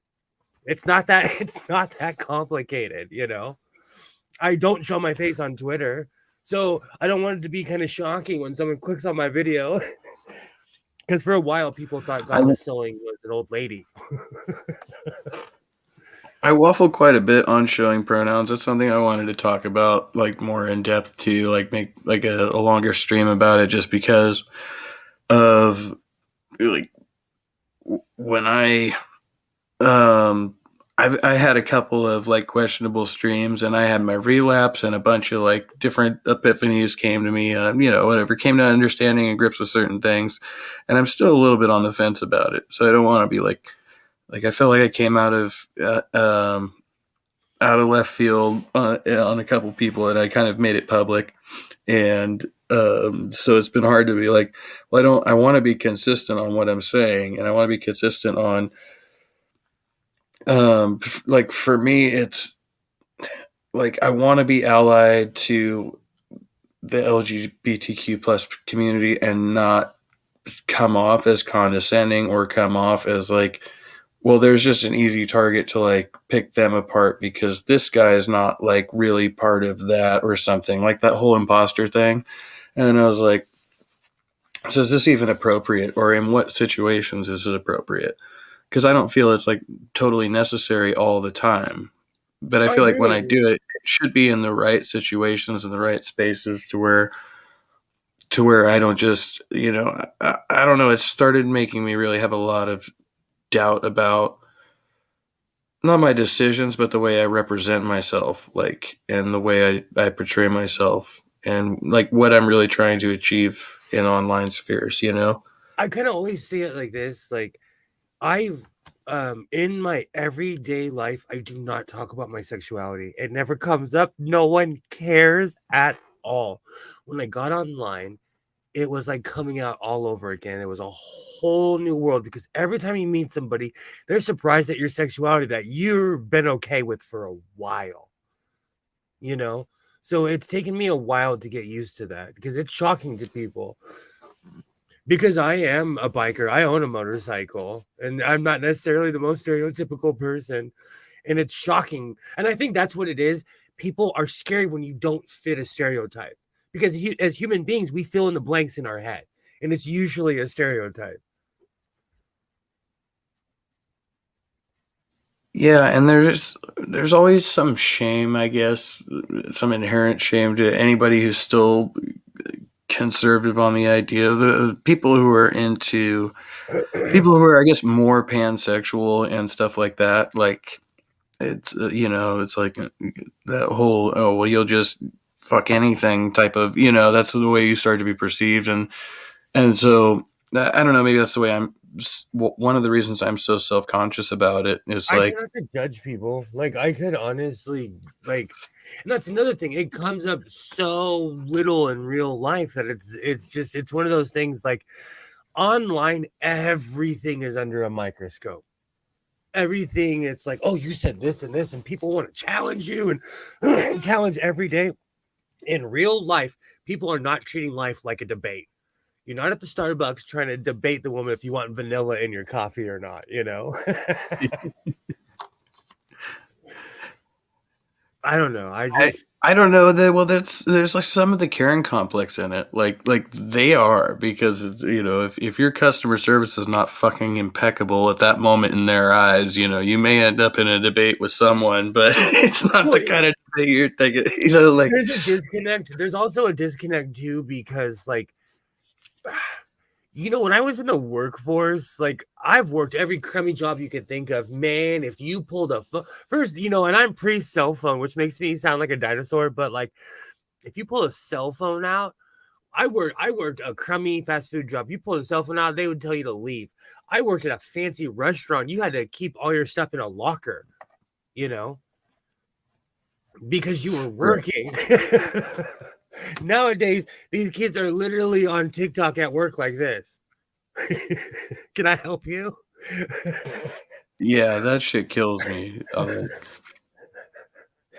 It's not that complicated, I don't show my face on Twitter. So I don't want it to be kind of shocking when someone clicks on my video. Because for a while, people thought Goddess Sewing was an old lady. I waffle quite a bit on showing pronouns. That's something I wanted to talk about, like more in depth too, like make like a longer stream about it, just because of like when I had a couple of like questionable streams, and I had my relapse, and a bunch of like different epiphanies came to me, and whatever, came to understanding and grips with certain things, and I'm still a little bit on the fence about it. So I don't want to be like I felt like I came out of left field on a couple people, and I kind of made it public, and so it's been hard to be like, well, I want to be consistent on what I'm saying, and I want to be consistent on like for me, it's like I want to be allied to the LGBTQ plus community and not come off as condescending or come off as like, well, there's just an easy target to like pick them apart because this guy is not like really part of that or something, like that whole imposter thing. And I was like, so is this even appropriate, or in what situations is it appropriate? Because I don't feel it's like totally necessary all the time. But I feel like when I do it, it should be in the right situations and the right spaces to where I don't just, I don't know. It started making me really have a lot of doubt about not my decisions, but the way I represent myself, like, and the way I portray myself, and like what I'm really trying to achieve in online spheres, I kind of always see it like this. Like, in my everyday life, I do not talk about my sexuality. It never comes up. No one cares at all. When I got online, it was like coming out all over again. It was a whole new world because every time you meet somebody, they're surprised at your sexuality that you've been okay with for a while. So it's taken me a while to get used to that because it's shocking to people. Because I am a biker, I own a motorcycle, and I'm not necessarily the most stereotypical person, and it's shocking. And I think that's what it is. People are scared when you don't fit a stereotype, because as human beings, we fill in the blanks in our head, and it's usually a stereotype. Yeah, and there's always some shame, I guess, some inherent shame to anybody who's still conservative on the idea of the people who are I guess more pansexual and stuff like that. Like it's it's like that whole, oh well, you'll just fuck anything type of, that's the way you start to be perceived, and so I don't know, maybe that's the way one of the reasons I'm so self-conscious about it is like, I try not to judge people. Like, I could honestly, like, and that's another thing. It comes up so little in real life that it's one of those things. Like, online, everything is under a microscope. Everything, it's like, oh, you said this and this, and people want to challenge you and challenge every day. In real life, people are not treating life like a debate. You're not at the Starbucks trying to debate the woman if you want vanilla in your coffee or not, I don't know. I don't know that. Well, there's like some of the Karen complex in it. Like they are, because if your customer service is not fucking impeccable at that moment in their eyes, you may end up in a debate with someone, but it's not the kind of debate you're thinking. Like there's a disconnect. There's also a disconnect too, because like, when I was in the workforce, like I've worked every crummy job you could think of, man. If you pulled a first, and I'm pre-cell phone, which makes me sound like a dinosaur, but like if you pull a cell phone out, I worked a crummy fast food job. You pulled a cell phone out, they would tell you to leave. I worked at a fancy restaurant. You had to keep all your stuff in a locker, because you were working. Nowadays, these kids are literally on TikTok at work like this. Can I help you? Yeah, that shit kills me.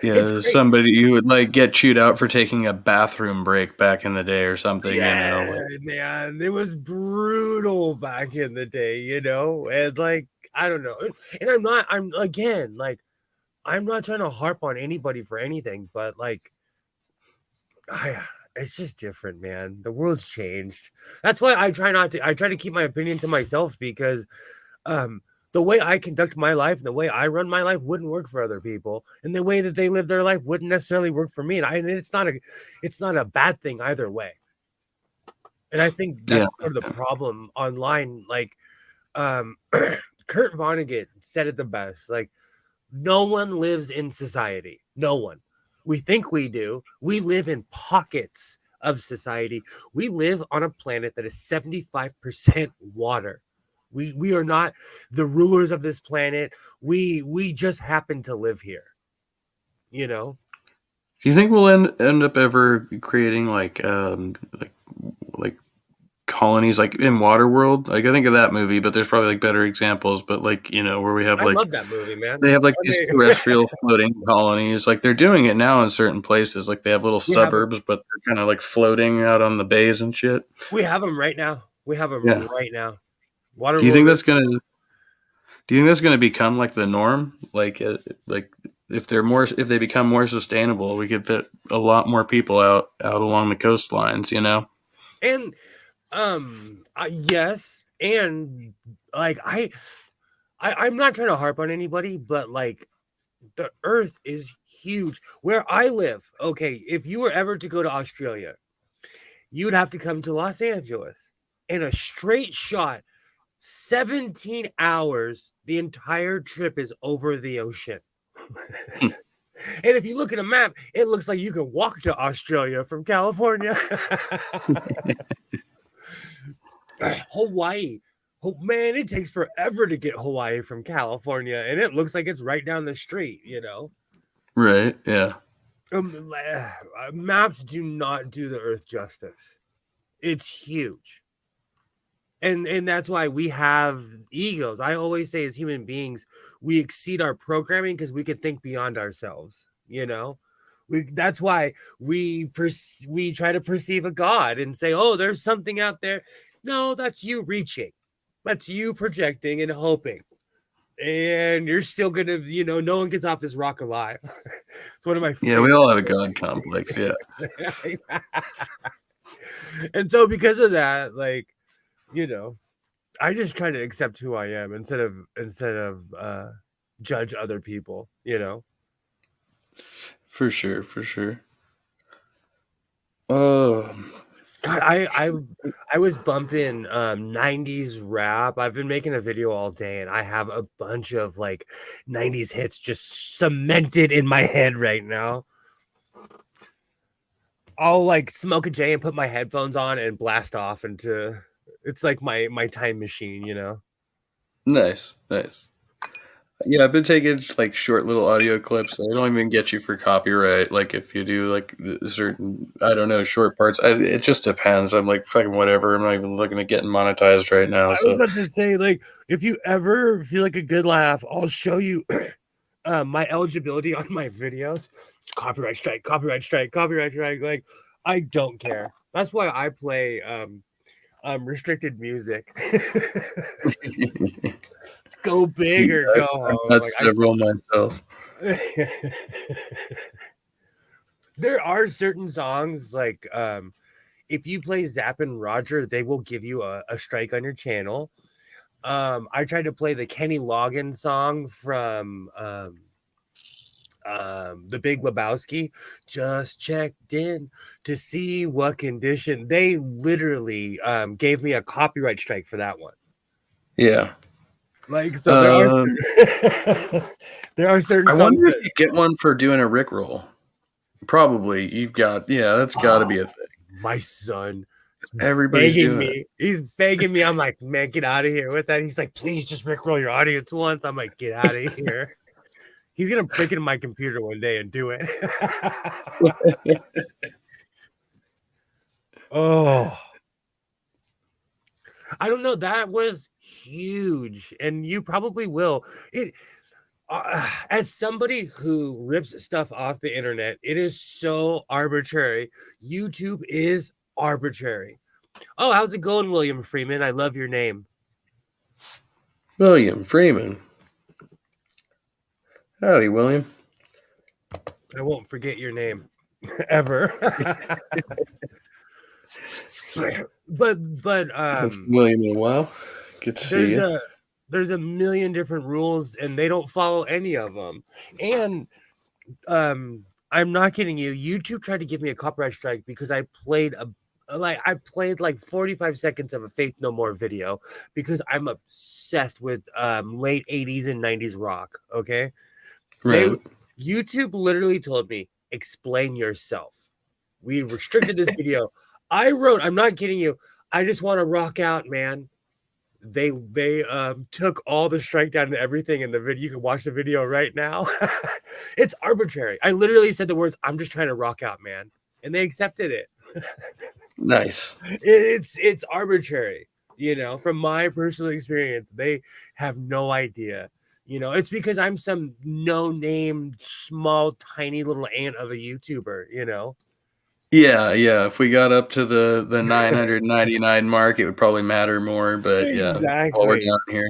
Yeah, somebody you would like get chewed out for taking a bathroom break back in the day or something. Yeah, man, it was brutal back in the day, and like I don't know, and I'm not trying to harp on anybody for anything, but like, it's just different, man. The world's changed. That's why I try to keep my opinion to myself, because the way I conduct my life and the way I run my life wouldn't work for other people, and the way that they live their life wouldn't necessarily work for me. And it's not a bad thing either way. And I think that's part of the problem online. Like, Kurt Vonnegut said it the best. Like, no one lives in society. No one. We think we do. We live in pockets of society. We live on a planet that is 75% water. We are not the rulers of this planet. We just happen to live here. Do you think we'll end up ever creating like colonies like in Waterworld? Like I think of that movie, but there's probably like better examples. But like where we have I love that movie, man. They have like these terrestrial floating colonies. Like they're doing it now in certain places. Like they have little suburbs, but they're kind of like floating out on the bays and shit. We have them right now. Right now. Waterworld. Do you think that's gonna become like the norm? Like if they become more sustainable, we could fit a lot more people out along the coastlines, And yes, and like I'm not trying to harp on anybody, but like the earth is huge. Where I live, okay, if you were ever to go to Australia, you would have to come to Los Angeles in a straight shot. 17 hours, the entire trip is over the ocean. And if you look at a map, it looks like you can walk to Australia from California. Hawaii. Oh man, it takes forever to get Hawaii from California, and it looks like it's right down the street, Right, yeah. Maps do not do the earth justice. It's huge. And that's why we have egos. I always say, as human beings, we exceed our programming because we can think beyond ourselves. That's why we try to perceive a God and say, oh, there's something out there. No, that's you reaching. That's you projecting and hoping. And you're still gonna, no one gets off this rock alive. It's one of my favorites. Yeah, we all have a God complex. Yeah. And so because of that, like, I just try to accept who I am instead of judge other people, For sure. Oh God, I was bumping 90s rap. I've been making a video all day, and I have a bunch of like 90s hits just cemented in my head right now. I'll like smoke a J and put my headphones on and blast off into. It's like my time machine, Nice. Yeah, I've been taking like short little audio clips. I don't even get you for copyright. Like if you do like certain, I don't know, short parts. It just depends. I'm like fucking whatever. I'm not even looking at getting monetized right now. I was about to say, like, if you ever feel like a good laugh, I'll show you my eligibility on my videos. Copyright strike. Like, I don't care. That's why I play restricted music. Let's go big or go home. That's several myself. There are certain songs like if you play Zapp and Roger, they will give you a strike on your channel. I tried to play the Kenny Loggins song from the Big Lebowski. Just checked in to see what condition. They literally gave me a copyright strike for that one. Yeah. Like, so there are there are certain I songs wonder if that, you get one for doing a Rickroll. Probably. You've got, yeah, that's got to be a thing. my son is Everybody's begging doing me. it. He's begging me. I'm like, man, get out of here with that. He's like, please just rickroll your audience once. I'm like, get out of here. He's gonna break into my computer one day and do it. Oh, I don't know. That was huge, and you probably will. It as somebody who rips stuff off the internet, it is so arbitrary. YouTube is arbitrary. Oh, how's it going, William Freeman? I love your name. William Freeman. Howdy, William. I won't forget your name ever. but That's William in a while. Good to see you. There's a million different rules and they don't follow any of them. And I'm not kidding you. YouTube tried to give me a copyright strike because I played like 45 seconds of a Faith No More video because I'm obsessed with late 80s and 90s rock. Okay. Right. YouTube literally told me, explain yourself. We restricted this video. I wrote, I'm not kidding you. I just want to rock out, man. They took all the strike down and everything in the video. You can watch the video right now. It's arbitrary. I literally said the words, I'm just trying to rock out, man. And they accepted it. Nice. It's arbitrary, you know, from my personal experience. They have no idea. You know, it's because I'm some no-name, small, tiny little ant of a YouTuber, you know? Yeah. If we got up to the 999 mark, it would probably matter more. But yeah, while we're Exactly. down here,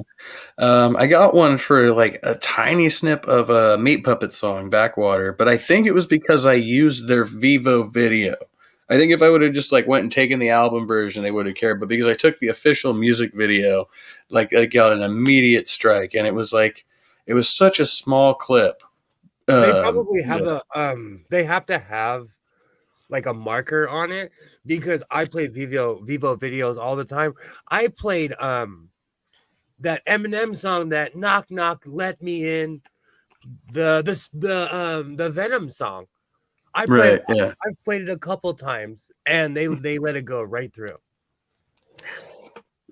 I got one for like a tiny snip of a Meat Puppet song, Backwater. But I think it was because I used their Vivo video. I think if I would have just like went and taken the album version, they would have cared. But because I took the official music video, like I got an immediate strike, and it was such a small clip. They probably have yeah. they have to have like a marker on it because I play Vivo videos all the time. I played that Eminem song, that Knock Knock Let Me In, the Venom song. I've played it a couple times and they let it go right through.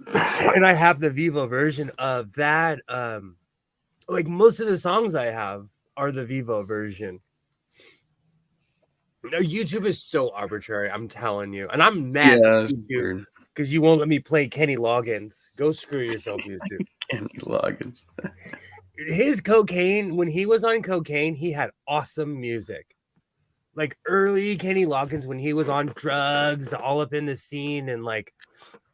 And I have the Vivo version of that. Like most of the songs I have are the Vivo version. No, YouTube is so arbitrary. I'm telling you, and I'm mad because you won't let me play Kenny Loggins. Go screw yourself, YouTube. Kenny Loggins. His cocaine, when he was on cocaine, he had awesome music. Like early Kenny Loggins, when he was on drugs, all up in the scene and like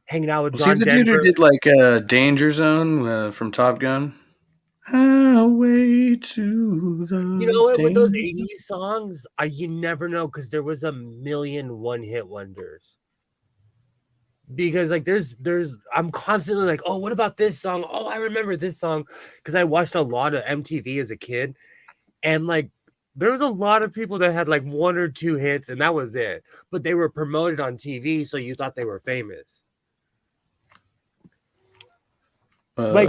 hanging out with John Denver. Dude who did like Danger Zone from Top Gun? Highway to the You know what? With those 80s songs, you never know because there was a million one-hit wonders. Because like there's I'm constantly like, oh, what about this song? Oh, I remember this song because I watched a lot of MTV as a kid, and like there was a lot of people that had like one or two hits, and that was it. But they were promoted on TV, so you thought they were famous. Like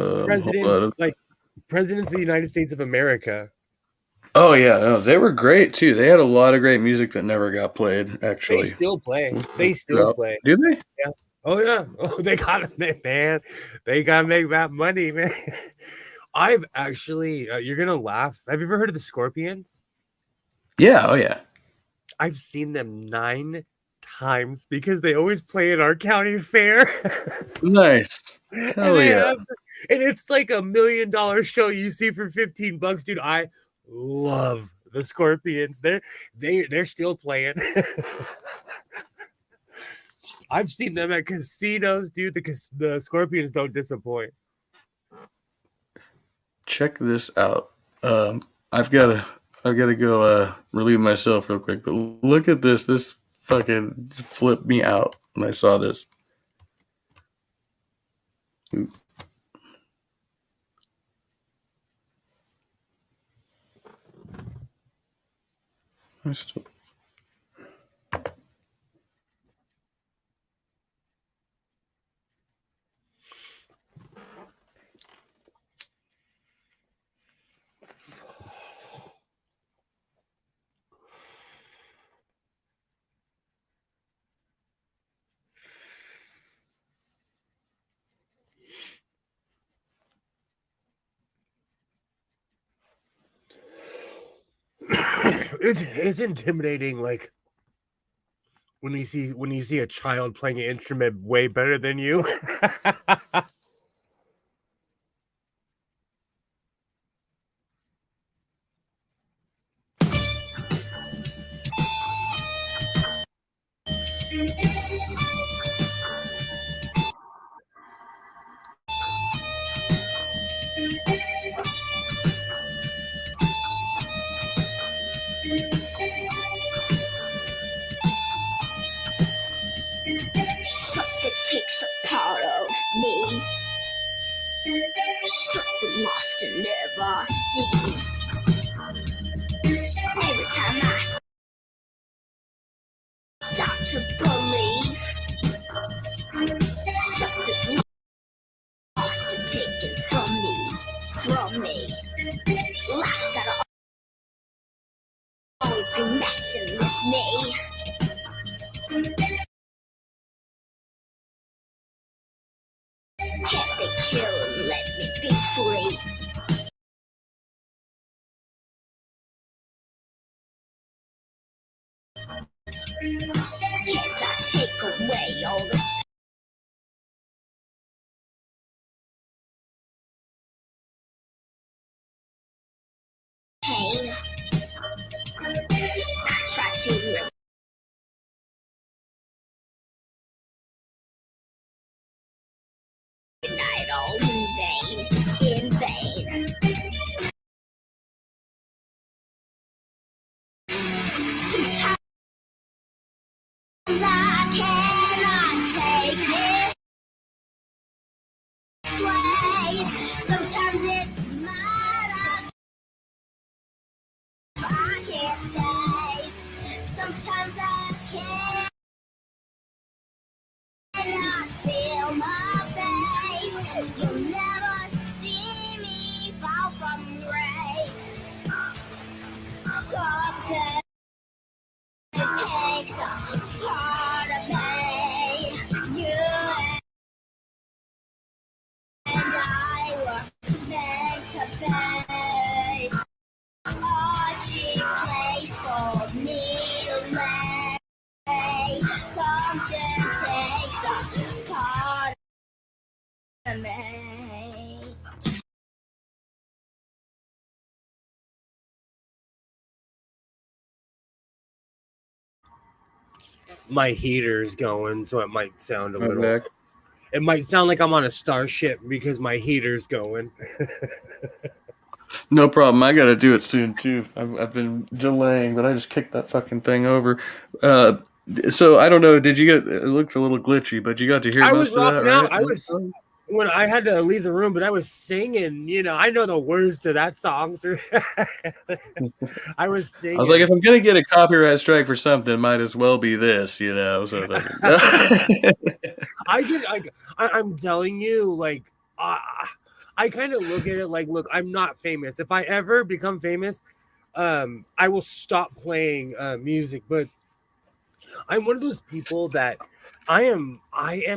presidents of the United States of America. Oh yeah, no, they were great too. They had a lot of great music that never got played. Actually, They still play. They still play. Do they? Yeah. Oh yeah. Oh, they gotta make that money, man. I've actually, you're gonna laugh. Have you ever heard of the Scorpions? Yeah. Oh yeah. I've seen them 9 times because they always play at our county fair. Nice. Hell yeah. And it's like $1 million show you see for $15, dude. I love the Scorpions. They're still playing. I've seen them at casinos, dude. The Scorpions don't disappoint. Check this out. I've got I've got to go relieve myself real quick. But look at this. This fucking flipped me out when I saw this. I still... It's intimidating, like when you see a child playing an instrument way better than you. Something takes a part of me. Something lost and never seen. Every time I start to believe, something lost and taken from me. Life's gotta always be messing with me. Can't they chill and let me be free? Can't I take away all this pain? I try to deny it all in vain. Sometimes I cannot take this place. Sometimes it's my life I can't taste. Sometimes I cannot feel my face. You'll never see me fall from grace. Something takes a part of me. You and I were meant to be a cheap place for me to lay. Something takes a part of me. My heater's going, so it might sound a I'm little. back. It might sound like I'm on a starship because my heater's going. No problem. I got to do it soon too. I've been delaying, but I just kicked that fucking thing over. So I don't know. Did you get? It looked a little glitchy, but you got to hear I was most of that, rocking out. right? I was when I had to leave the room, but I was singing. You know, I know the words to that song. I was singing. I was like, if I'm gonna get a copyright strike for something, might as well be this, you know. So I'm telling you, like, I kind of look at it like, look, I'm not famous. If I ever become famous, I will stop playing music. But I'm one of those people that I am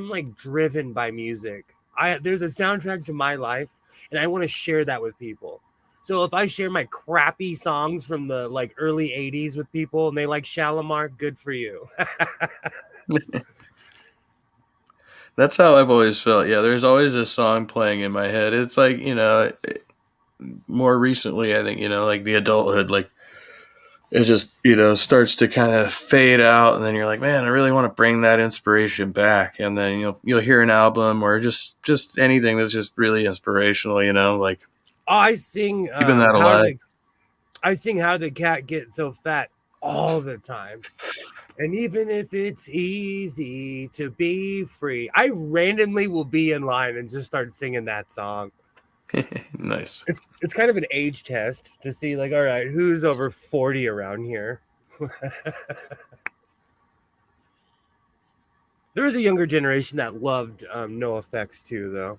like driven by music. There's a soundtrack to my life, and I want to share that with people. So if I share my crappy songs from the like early 80s with people and they like Shalimar, good for you. That's how I've always felt. Yeah, there's always a song playing in my head. It's like, you know, more recently, I think, you know, like the adulthood, like it just, you know, starts to kind of fade out, and then you're like, man, I really want to bring that inspiration back. And then you'll hear an album or just anything that's just really inspirational, you know, like I sing keeping that alive. I sing How the Cat Get So Fat all the time. And even if it's easy to be free, I randomly will be in line and just start singing that song. Nice. It's kind of an age test to see, like, all right, who's over 40 around here? There was a younger generation that loved No Effects too, though.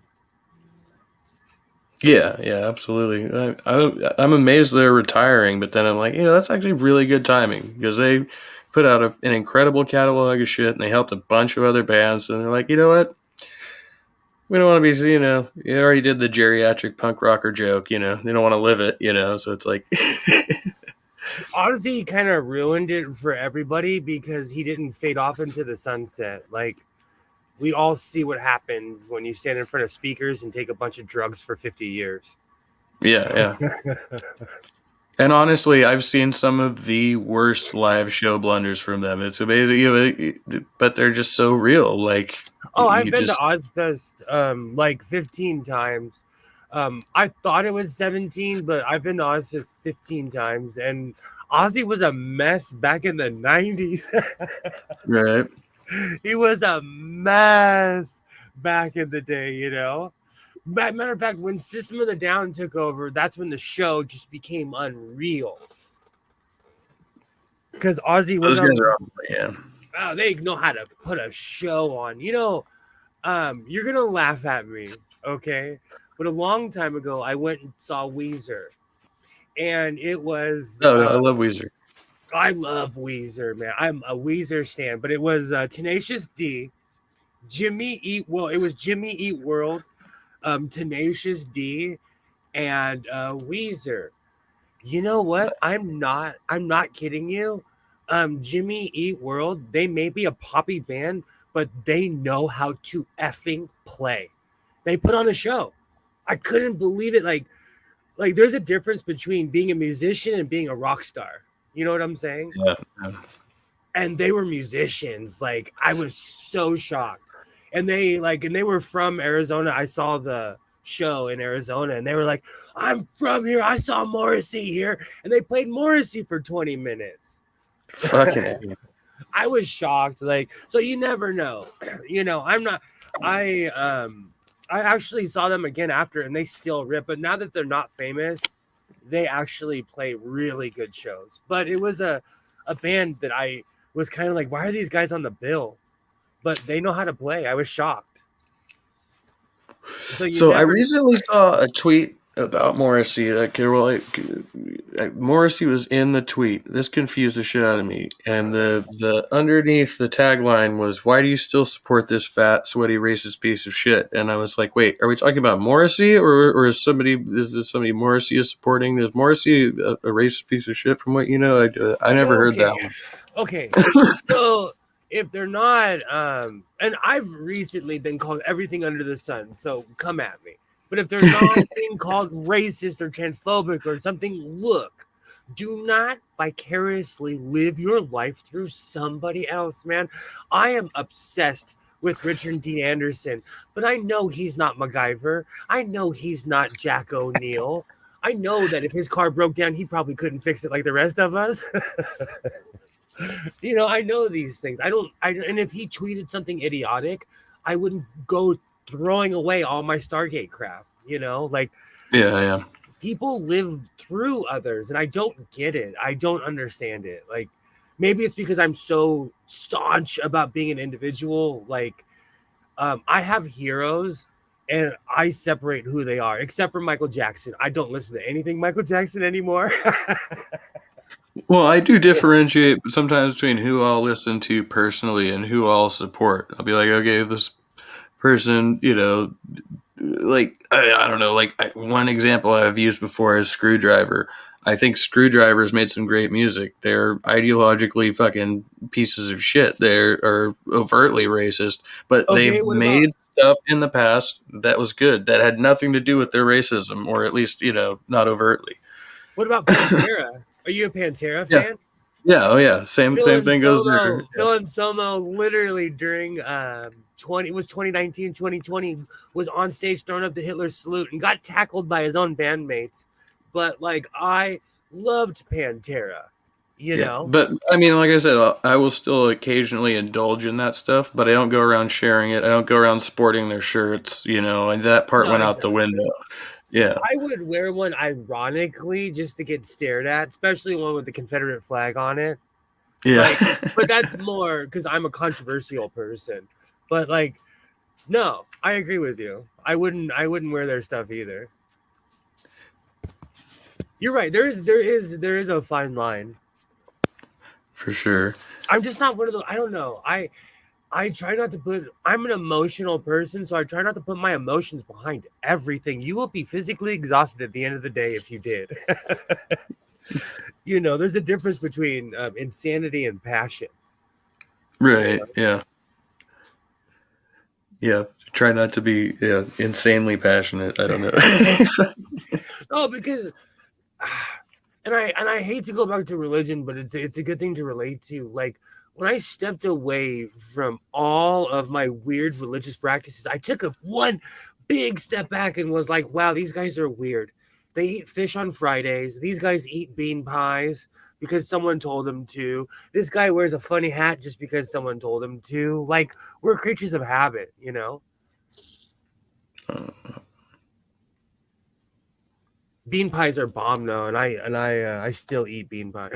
Yeah, absolutely. I'm amazed they're retiring, but then I'm like, that's actually really good timing because they put out an incredible catalog of shit and they helped a bunch of other bands. And they're like, you know what? We don't want to be, you already did the geriatric punk rocker joke, they don't want to live it, so it's like. Honestly, he kind of ruined it for everybody because he didn't fade off into the sunset. Like, we all see what happens when you stand in front of speakers and take a bunch of drugs for 50 years. Yeah. And honestly, I've seen some of the worst live show blunders from them. It's amazing, but they're just so real. Like, I've been to Ozfest like 15 times. I thought it was 17, but I've been to Ozfest 15 times, and Ozzy was a mess back in the 90s. Right. He was a mess back in the day, Matter of fact, when System of the Down took over, that's when the show just became unreal. Because Ozzy was they know how to put a show on. You're gonna laugh at me, okay? But a long time ago, I went and saw Weezer, and it was. I love Weezer. I love Weezer, man. I'm a Weezer stan, but it was Tenacious D, it was Jimmy Eat World, Tenacious D, and Weezer. You know what? I'm not kidding you. Jimmy Eat World, they may be a poppy band, but they know how to effing play. They put on a show. I couldn't believe it. Like there's a difference between being a musician and being a rock star. You know what I'm saying? Yeah. And they were musicians. Like, I was so shocked. And they were from Arizona. I saw the show in Arizona, and they were like, I'm from here. I saw Morrissey here. And they played Morrissey for 20 minutes. Fucking. I was shocked. Like, so you never know. I actually saw them again after, and they still rip. But now that they're not famous, they actually play really good shows. But it was a band that I was kind of like, why are these guys on the bill? But they know how to play. I was shocked. So I recently saw a tweet about Morrissey. Morrissey was in the tweet. This confused the shit out of me. And the underneath the tagline was, "Why do you still support this fat, sweaty, racist piece of shit?" And I was like, "Wait, are we talking about Morrissey, or is this somebody Morrissey is supporting? Is Morrissey a racist piece of shit? From what you know, I never heard that one." Okay, so if they're not, and I've recently been called everything under the sun, so come at me. But if they're not being called racist or transphobic or something, look, do not vicariously live your life through somebody else, man. I am obsessed with Richard Dean Anderson, but I know he's not MacGyver. I know he's not Jack O'Neill. I know that if his car broke down, he probably couldn't fix it like the rest of us. I know these things. And if he tweeted something idiotic, I wouldn't go throwing away all my Stargate crap, Yeah. People live through others, and I don't get it. I don't understand it. Like, maybe it's because I'm so staunch about being an individual. Like, I have heroes, and I separate who they are, except for Michael Jackson. I don't listen to anything Michael Jackson anymore. Well, I do differentiate sometimes between who I'll listen to personally and who I'll support. I'll be like, okay, this person, I don't know, one example I've used before is Screwdriver. I think Screwdriver's made some great music. They're ideologically fucking pieces of shit. They are overtly racist, but they've made stuff in the past that was good, that had nothing to do with their racism, or at least, not overtly. What about Pantera? Are you a Pantera fan? Yeah, oh yeah. Same thing goes there. Phil Anselmo literally during 2019, 2020 was on stage throwing up the Hitler salute and got tackled by his own bandmates. But I loved Pantera. You know, but I mean, like I said, I will still occasionally indulge in that stuff, but I don't go around sharing it. I don't go around sporting their shirts, and that part no, went out the exactly. window. Yeah, I would wear one ironically just to get stared at, especially one with the Confederate flag on it. yeah. But that's more because I'm a controversial person. But like, no, I agree with you. I wouldn't wear their stuff either. You're right. There is a fine line. For sure. I'm just not one of those. I don't know. I try not to put. I'm an emotional person, so I try not to put my emotions behind everything. You will be physically exhausted at the end of the day if you did. There's a difference between insanity and passion. Right. Yeah. Yeah. Try not to be insanely passionate. I don't know. No, because and I hate to go back to religion, but it's a good thing to relate to. Like when I stepped away from all of my weird religious practices, I took one big step back and was like, wow, these guys are weird. They eat fish on Fridays. These guys eat bean pies because someone told them to. This guy wears a funny hat just because someone told him to. Like, we're creatures of habit, Bean pies are bomb though, and I still eat bean pie.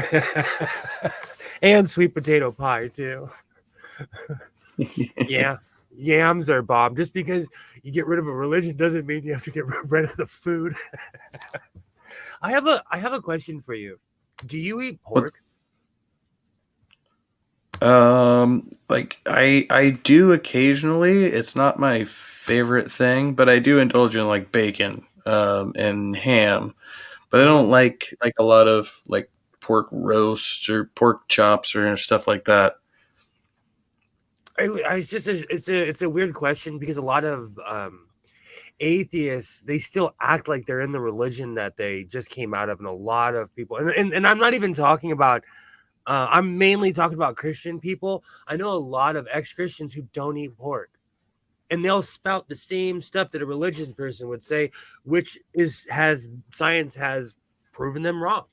And sweet potato pie too. Yeah. Yams are bomb. Just because you get rid of a religion doesn't mean you have to get rid of the food. I have a question for you. Do you eat pork? Like I do occasionally. It's not my favorite thing, but I do indulge in like bacon, and ham. But I don't like a lot of like pork roast or pork chops or stuff like that. It's a weird question because a lot of atheists, they still act like they're in the religion that they just came out of, and a lot of people, and I'm not even talking about I'm mainly talking about Christian people. I know a lot of ex-Christians who don't eat pork, and they'll spout the same stuff that a religious person would say, which science has proven them wrong.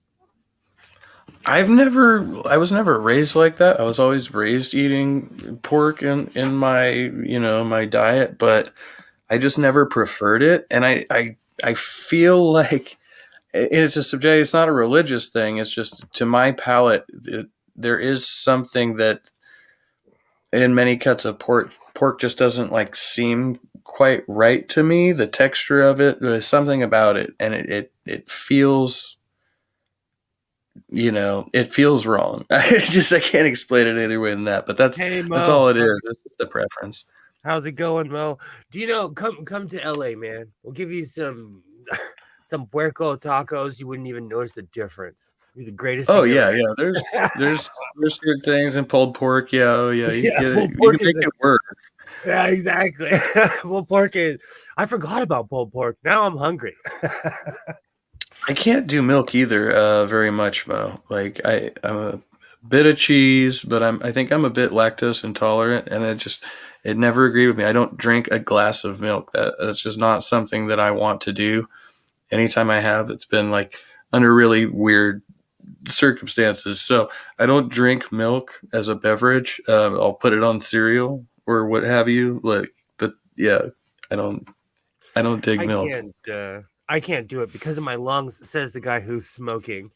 I was never raised like that. I was always raised eating pork in my, my diet, but I just never preferred it. And I feel like it's a subject. It's not a religious thing. It's just to my palate, there is something that in many cuts of pork just doesn't like seem quite right to me. The texture of it, there's something about it. And it feels, it feels wrong. I can't explain it any way than that, but that's all it is. It's just a preference. How's it going, Mo? Do you know, come to LA, man. We'll give you some puerco tacos. You wouldn't even notice the difference. It'd be the greatest Oh thing yeah, ever. yeah. There's good things in pulled pork. Yeah, oh yeah. You can make it work. Yeah, exactly. Pulled pork is. I forgot about pulled pork. Now I'm hungry. I can't do milk either very much, Mo. Like I'm a bit of cheese, but I think I'm a bit lactose intolerant, and it never agreed with me. I don't drink a glass of milk. That's just not something that I want to do. Anytime I have, it's been like under really weird circumstances. So I don't drink milk as a beverage. I'll put it on cereal or what have you. But yeah, I don't dig milk. I can't do it because of my lungs, says the guy who's smoking.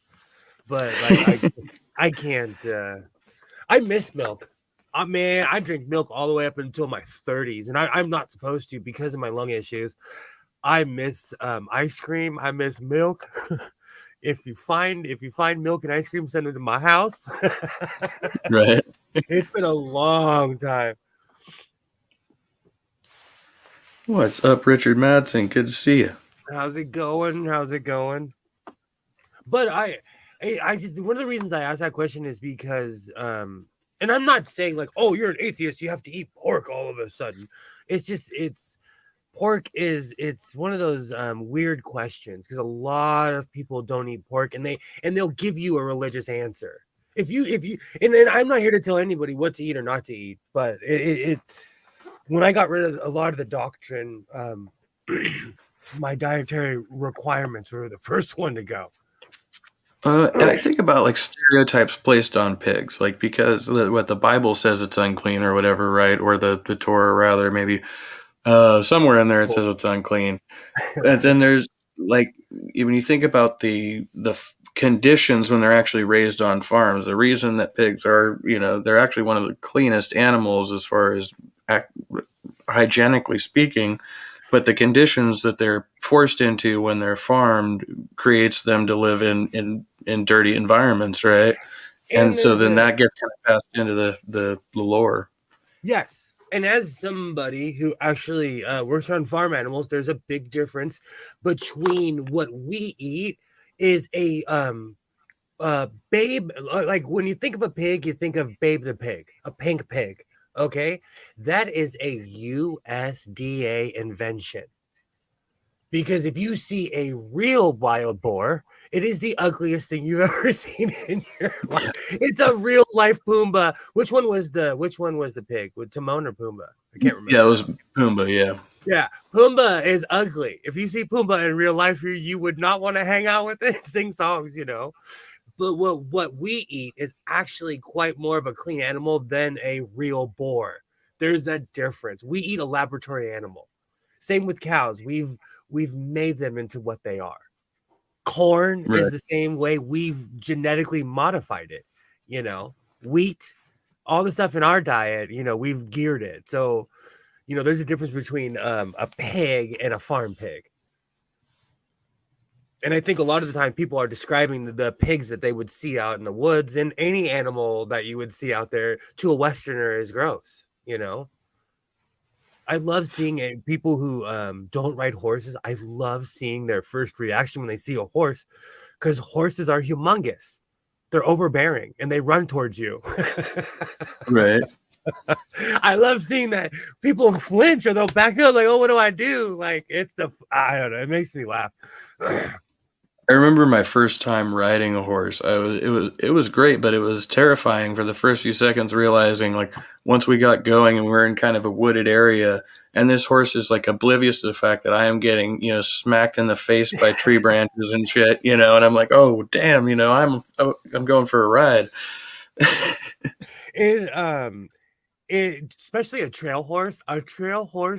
But like, I can't. I miss milk. Man, I drink milk all the way up until my 30s, and I'm not supposed to because of my lung issues. I miss ice cream. I miss milk. If you find milk and ice cream, send it to my house. Right. It's been a long time. What's up, Richard Madsen? Good to see you. How's it going? But I just, one of the reasons I asked that question is because and I'm not saying like, oh, you're an atheist, you have to eat pork all of a sudden. It's pork it's one of those weird questions because a lot of people don't eat pork, and they'll give you a religious answer. If you and I'm not here to tell anybody what to eat or not to eat, but it when I got rid of a lot of the doctrine, my dietary requirements were the first one to go. And I think about like stereotypes placed on pigs, like because what the Bible says it's unclean or whatever, right? Or the Torah rather, maybe somewhere in there it says it's unclean. And then there's like when you think about the conditions when they're actually raised on farms, the reason that pigs are, they're actually one of the cleanest animals as far as hygienically speaking, but the conditions that they're forced into when they're farmed creates them to live in dirty environments, right? And so then that gets kind of passed into the lore. Yes. And as somebody who actually works on farm animals, there's a big difference between what we eat is a Babe, like when you think of a pig, you think of Babe the pig, a pink pig. Okay, that is a USDA invention. Because if you see a real wild boar, it is the ugliest thing you've ever seen in your life. It's a real life Pumbaa. Which one was the pig? With Timon or Pumbaa? I can't remember. Yeah, it was Pumbaa. Yeah. Yeah, Pumbaa is ugly. If you see Pumbaa in real life, you would not want to hang out with it and sing songs, But what we eat is actually quite more of a clean animal than a real boar. There's a difference. We eat a laboratory animal. Same with cows. We've made them into what they are. Corn Right. is the same way. We've genetically modified it. Wheat, all the stuff in our diet. We've geared it. So, there's a difference between a pig and a farm pig. And I think a lot of the time people are describing the pigs that they would see out in the woods, and any animal that you would see out there to a Westerner is gross. I love seeing people who don't ride horses. I love seeing their first reaction when they see a horse, because horses are humongous. They're overbearing and they run towards you. Right. I love seeing that people flinch or they'll back up like, oh, what do I do? Like I don't know. It makes me laugh. I remember my first time riding a horse. It was great, but it was terrifying for the first few seconds, realizing like once we got going and we're in kind of a wooded area, and this horse is like oblivious to the fact that I am getting smacked in the face by tree branches and shit, and I'm like, oh damn, I'm going for a ride. Especially a trail horse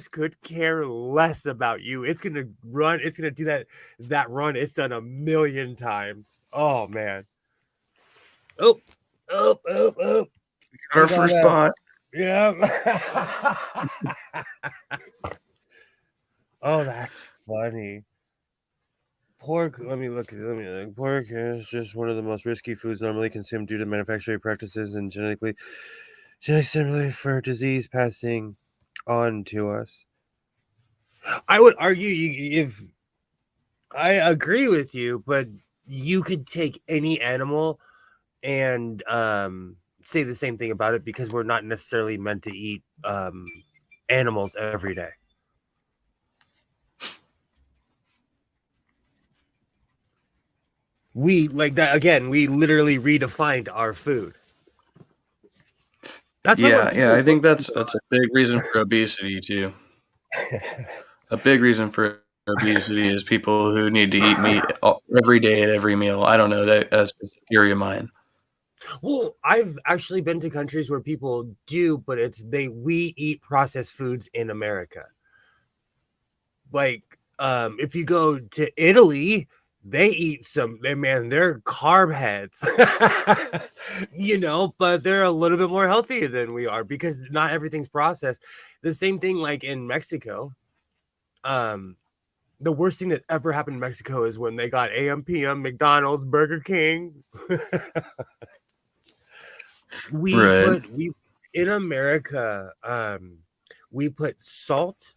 could care less about you. It's gonna run. It's gonna do that run. It's done a million times. Oh man. Oh. Our first spot. Yeah. Oh, that's funny. Pork. Let me look. Pork is just one of the most risky foods normally consumed due to manufacturing practices and genetically stimulated for disease passing on to us. I would argue if I agree with you, but you could take any animal and say the same thing about it, because we're not necessarily meant to eat animals every day. We like that again. We literally redefined our food. That's yeah. I think that's a big reason for obesity too. A big reason for obesity is people who need to eat meat every day at every meal. I don't know. That's a theory of mine. Well, I've actually been to countries where people do, but we eat processed foods in America. Like, if you go to Italy, they eat they're carb heads, but they're a little bit more healthy than we are because not everything's processed. The same thing like in Mexico. The worst thing that ever happened in Mexico is when they got AM, PM, McDonald's, Burger King. In America, we put salt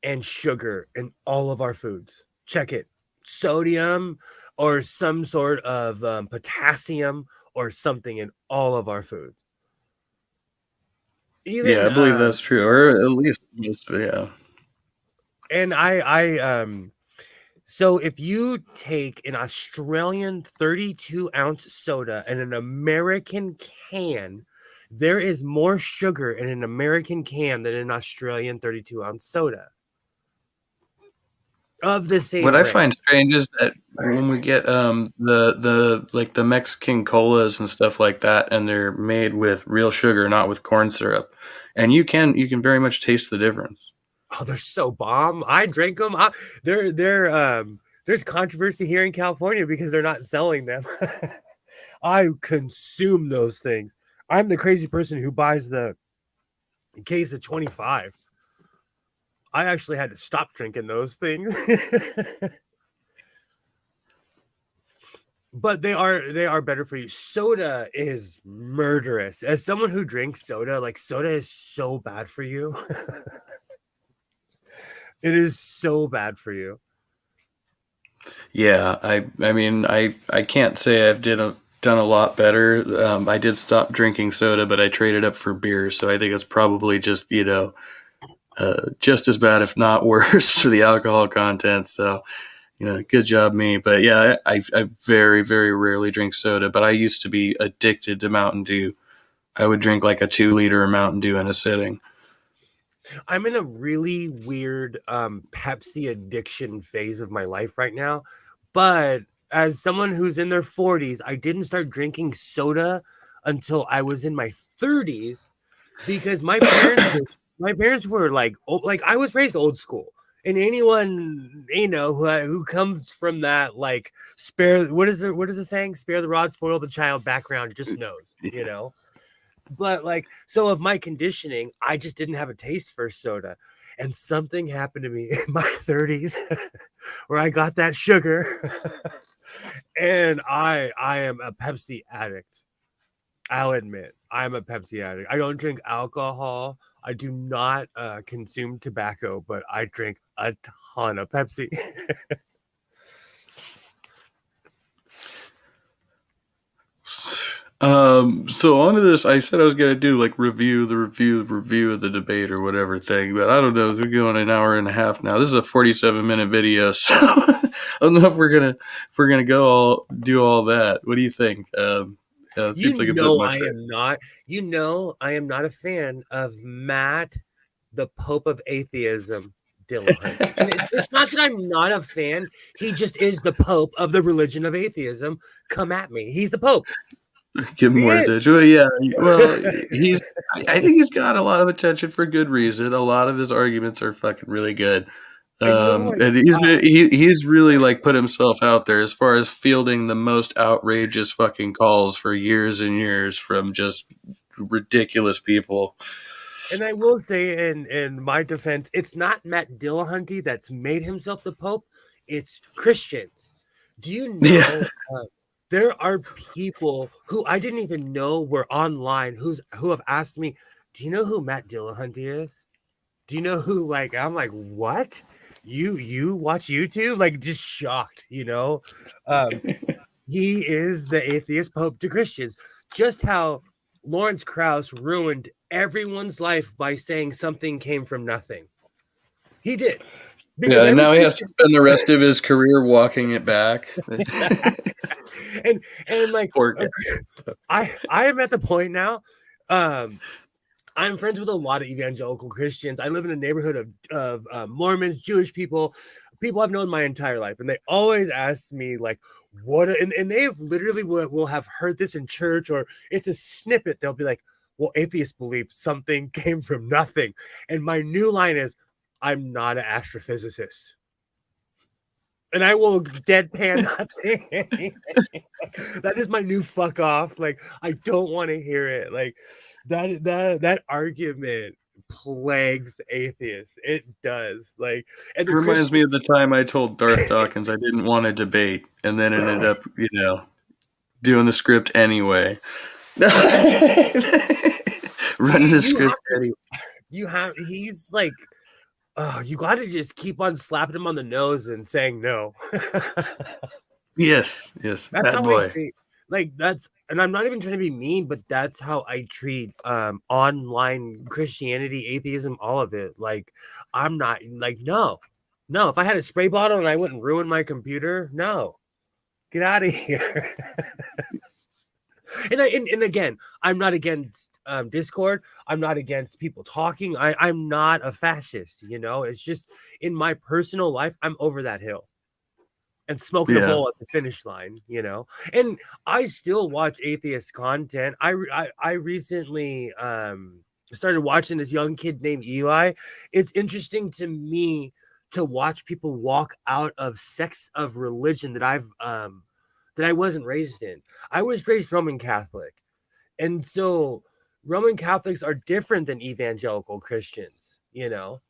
and sugar in all of our foods. Check it. Sodium or some sort of potassium or something in all of our food. I believe that's true, or at least most of it, yeah. And so if you take an Australian 32-ounce soda and an American can, there is more sugar in an American can than an Australian 32-ounce soda. of the same What I brand. find strange is that when we get the Mexican colas and stuff like that, and they're made with real sugar, not with corn syrup, and you can very much taste the difference. Oh, they're so bomb. I drink them. There's controversy here in California because they're not selling them. I consume those things. I'm the crazy person who buys the case of 25. I actually had to stop drinking those things. But they are better for you. Soda is murderous. As someone who drinks soda, like soda is so bad for you. It is so bad for you. Yeah, I mean, I can't say I've done a lot better. I did stop drinking soda, but I traded up for beer, so I think it's probably just just as bad, if not worse, for the alcohol content. So, good job me. But yeah, I very, very rarely drink soda, but I used to be addicted to Mountain Dew. I would drink like a 2-liter of Mountain Dew in a sitting. I'm in a really weird Pepsi addiction phase of my life right now. But as someone who's in their 40s, I didn't start drinking soda until I was in my 30s because my parents were like I was raised old school. And anyone who comes from that like what is the saying? Spare the rod, spoil the child background just knows, But so of my conditioning, I just didn't have a taste for soda. And something happened to me in my 30s where I got that sugar. And I am a Pepsi addict. I'll admit, I'm a Pepsi addict. I don't drink alcohol. I do not consume tobacco, but I drink a ton of Pepsi. So onto this, I said I was gonna do like review of the debate or whatever thing, but I don't know. We're going an hour and a half now. This is a 47-minute video, so I don't know if we're gonna do all that. What do you think? It seems like a bit much. I am not a fan of Matt, the Pope of Atheism, Dillahunty. And it's not that I'm not a fan. He just is the Pope of the religion of atheism. Come at me. He's the Pope. Give him more attention. Well, yeah. Well, I think he's got a lot of attention for good reason. A lot of his arguments are fucking really good. And he's really like put himself out there as far as fielding the most outrageous fucking calls for years and years from just ridiculous people. And I will say, in my defense, it's not Matt Dillahunty that's made himself the Pope. It's Christians. Do you know? Yeah. There are people who I didn't even know were online who have asked me, "Do you know who Matt Dillahunty is? Do you know who?" Like, I'm like, "What? You watch YouTube?" Like, just shocked. He is the atheist Pope to Christians. Just how Lawrence Krauss ruined everyone's life by saying something came from nothing. He did. Yeah, and now he has to spend the rest of his career walking it back. and like, I am at the point now. I'm friends with a lot of evangelical Christians. I live in a neighborhood of Mormons, Jewish people I've known my entire life, and they always ask me like, what? And they've literally will have heard this in church, or it's a snippet. They'll be like, well, atheists believe something came from nothing, and my new line is, I'm not an astrophysicist. And I will deadpan not say anything. That is my new fuck off. Like, I don't want to hear it. Like, that argument plagues atheists. It does. Like, and it reminds me of the time I told Darth Dawkins I didn't want to debate, and then ended up, doing the script anyway. Running the script anyway. He's like, oh, you got to just keep on slapping him on the nose and saying no. Yes. That's bad how boy. I treat. Like, and I'm not even trying to be mean, but that's how I treat online Christianity, atheism, all of it. Like, I'm not like, no. If I had a spray bottle and I wouldn't ruin my computer, no, get out of here. And again, I'm not against Discord. I'm not against people talking. I'm not a fascist, you know. It's just in my personal life, I'm over that hill and smoking a Yeah. bowl at the finish line, you know. And I still watch atheist content. I recently started watching this young kid named Eli. It's interesting to me to watch people walk out of sects of religion that I wasn't raised in. I was raised Roman Catholic. And so Roman Catholics are different than evangelical Christians, you know.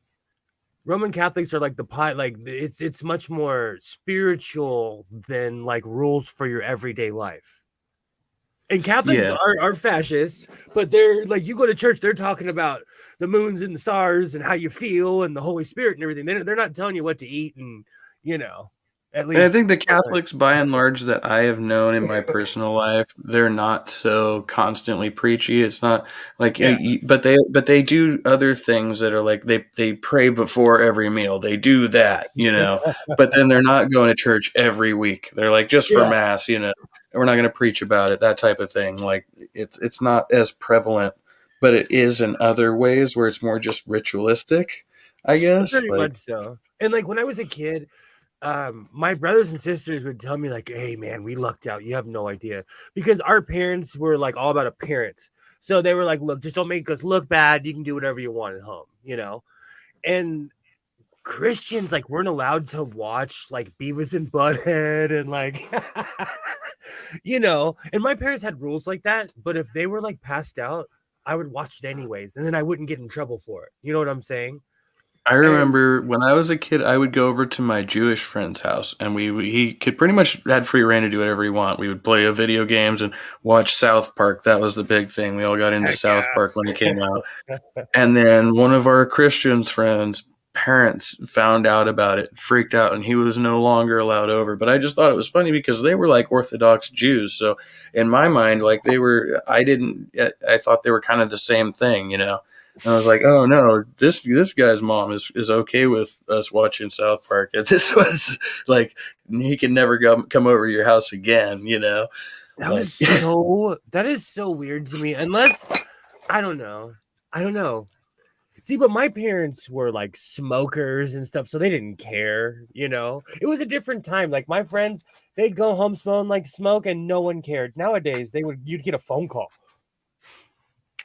Roman Catholics are like like it's much more spiritual than like rules for your everyday life. And Catholics Yeah. are fascists, but they're like, you go to church, they're talking about the moons and the stars and how you feel and the Holy Spirit and everything. They're not telling you what to eat and, you know, at And I least think the Catholics, by and large, that I have known in my personal life, they're not so constantly preachy. It's not like, Yeah. but they do other things that are like they pray before every meal. They do that, you know. But then they're not going to church every week. They're like just for Yeah. mass, you know. We're not going to preach about it, that type of thing. Like it's not as prevalent, but it is in other ways where it's more just ritualistic, I guess. Very Like much so. And like when I was a kid, my brothers and sisters would tell me like, hey man, we lucked out, you have no idea, because our parents were like all about appearance. So they were like, look, just don't make us look bad, you can do whatever you want at home, you know. And Christians like weren't allowed to watch like Beavis and Butthead and like you know. And my parents had rules like that, but if they were like passed out, I would watch it anyways, and then I wouldn't get in trouble for it, you know what I'm saying? I And remember when I was a kid, I would go over to my Jewish friend's house, and he could pretty much had free reign to do whatever he want. We would play video games and watch South Park. That was the big thing. We all got into heck South yeah. Park when it came out. And then one of our Christian's friends' parents found out about it, freaked out, and he was no longer allowed over. But I just thought it was funny because they were like Orthodox Jews. So in my mind, like I thought they were kind of the same thing, you know. And I was like, oh no, this guy's mom is okay with us watching South Park. And this was like, he can never come over to your house again, you know. That Like, was that is so weird to me. Unless I don't know. See, but my parents were like smokers and stuff, so they didn't care, you know. It was a different time. Like my friends, they'd go home smelling like smoke and no one cared. Nowadays, you'd get a phone call.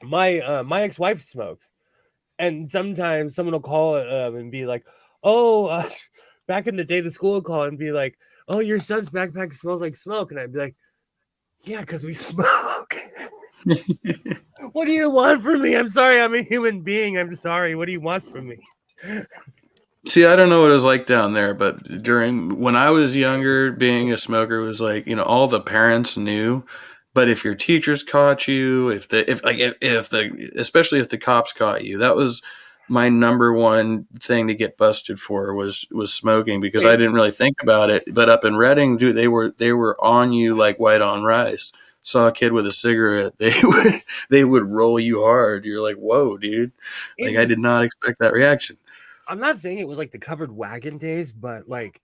My ex-wife smokes, and sometimes someone will call and be like, "Oh, back in the day, the school would call and be like, "Oh, your son's backpack smells like smoke," and I'd be like, "Yeah, because we smoke." What do you want from me? I'm sorry, I'm a human being. I'm sorry. What do you want from me? see, I don't know what it was like down there, but when I was younger, being a smoker was like, you know, all the parents knew. But if your teachers caught you, especially if the cops caught you, that was my number one thing to get busted for was smoking, because I didn't really think about it. But up in Reading, dude, they were on you like white on rice. Saw a kid with a cigarette, they would roll you hard. You're like, whoa, dude! Like I did not expect that reaction. I'm not saying it was like the covered wagon days, but like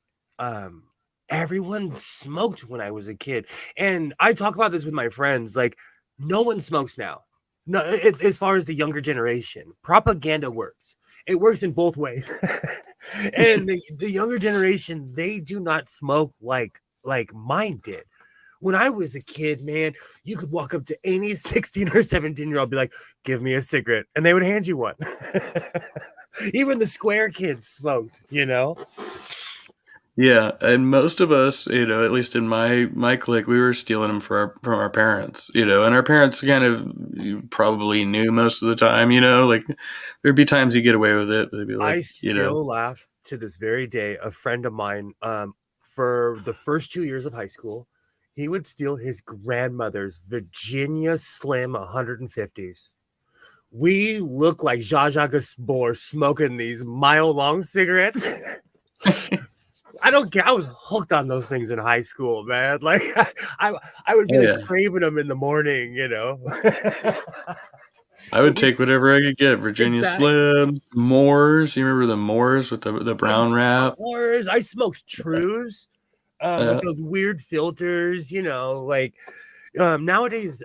everyone smoked when I was a kid. And I talk about this with my friends. Like, no one smokes now. No, as far as the younger generation, propaganda works. It works in both ways. And the younger generation, they do not smoke like mine did. When I was a kid, man, you could walk up to any 16 or 17-year-old, be like, give me a cigarette, and they would hand you one. Even the square kids smoked, you know? Yeah, and most of us, you know, at least in my clique, we were stealing them from our parents, you know, and our parents kind of probably knew most of the time, you know, like there'd be times you get away with it. They'd be like, I still laugh to this very day. A friend of mine, for the first 2 years of high school, he would steal his grandmother's Virginia Slim 150s. We look like Zsa Zsa Gabor smoking these mile-long cigarettes. I don't care. I was hooked on those things in high school, man. Like I would be like craving them in the morning, you know. I would take whatever I could get. Virginia Slim, Moors. You remember the Moors with the brown wrap? Of course. I smoked Trues with those weird filters, you know, like Nowadays,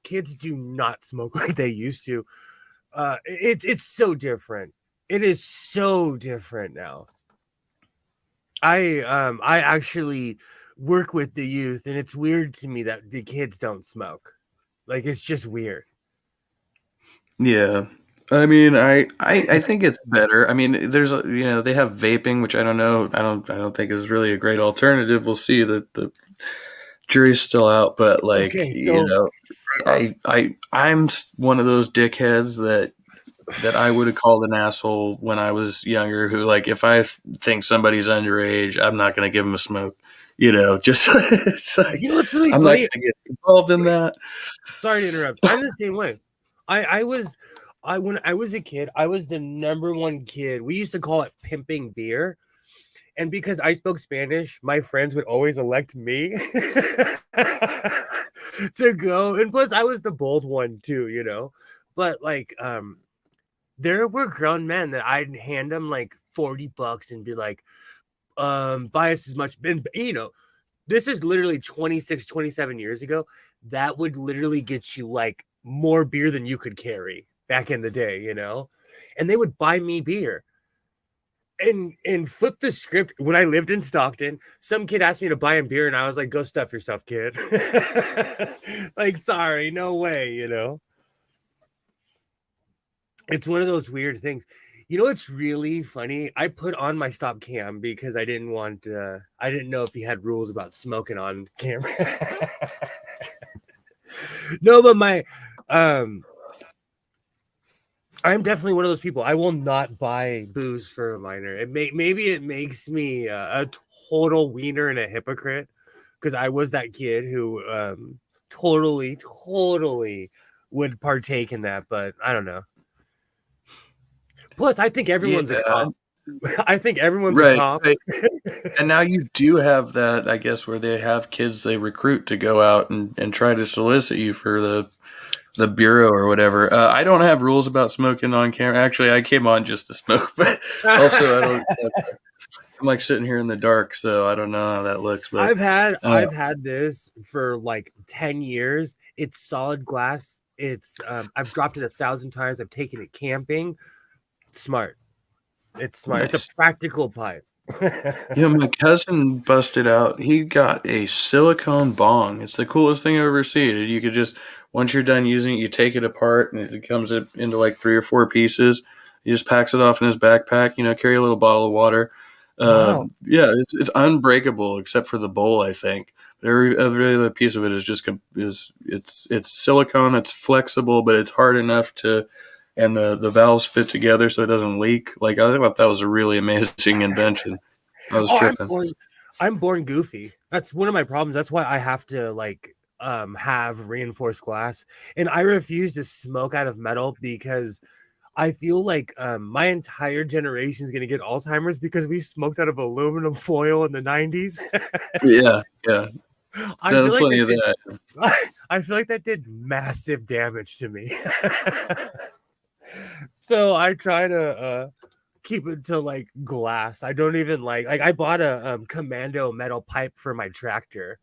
kids do not smoke like they used to. It's so different. It is so different now. I actually work with the youth, and it's weird to me that the kids don't smoke. Like, it's just weird. Yeah. I mean, I think it's better. I mean, there's they have vaping, which I don't know. I don't think is really a great alternative. We'll see. The jury's still out, but like Okay, so I'm one of those dickheads that I would have called an asshole when I was younger. Who, like, if I think somebody's underage, I'm not going to give them a smoke. Just it's like, what's really I'm not funny? going to get involved in that. Sorry to interrupt. I'm the same way. When I was a kid, I was the number one kid. We used to call it pimping beer. And because I spoke Spanish, my friends would always elect me to go. And plus I was the bold one too. But like there were grown men that I'd hand them like $40 and be like, buy us as much. And this is literally 26, 27 years ago. That would literally get you like more beer than you could carry back in the day, and they would buy me beer. And flip the script. When I lived in Stockton, some kid asked me to buy him beer, and I was like, go stuff yourself, kid. Like, sorry, no way, It's one of those weird things. It's really funny. I put on my stop cam because I didn't know if he had rules about smoking on camera. No, but I'm definitely one of those people. I will not buy booze for a minor. Maybe it makes me a total wiener and a hypocrite because I was that kid who totally would partake in that, but I don't know. Plus, I think everyone's a cop. I think everyone's a cop. Right. And now you do have that, I guess, where they have kids they recruit to go out and try to solicit you for the bureau or whatever. I don't have rules about smoking on camera. Actually, I came on just to smoke, but also I don't. I'm like sitting here in the dark, so I don't know how that looks. But I've had this for like 10 years. It's solid glass. I've dropped it 1,000 times. I've taken it camping. Smart. It's smart. Nice. It's a practical pipe. My cousin busted out. He got a silicone bong. It's the coolest thing I've ever seen. You could just, once you're done using it, you take it apart and it comes into like 3 or 4 pieces. He just packs it off in his backpack. Carry a little bottle of water. Wow. Yeah, it's unbreakable except for the bowl, I think. But every other piece of it is just it's silicone. It's flexible, but it's hard enough to. And the valves fit together so it doesn't leak. Like, I thought that was a really amazing invention. I was tripping. I'm born goofy. That's one of my problems. That's why I have to have reinforced glass. And I refuse to smoke out of metal because I feel like my entire generation is going to get Alzheimer's because we smoked out of aluminum foil in the 90s. Yeah. I feel like plenty of that. I feel like that did massive damage to me. So I try to keep it to like glass. I don't even like I bought a Commando metal pipe for my tractor,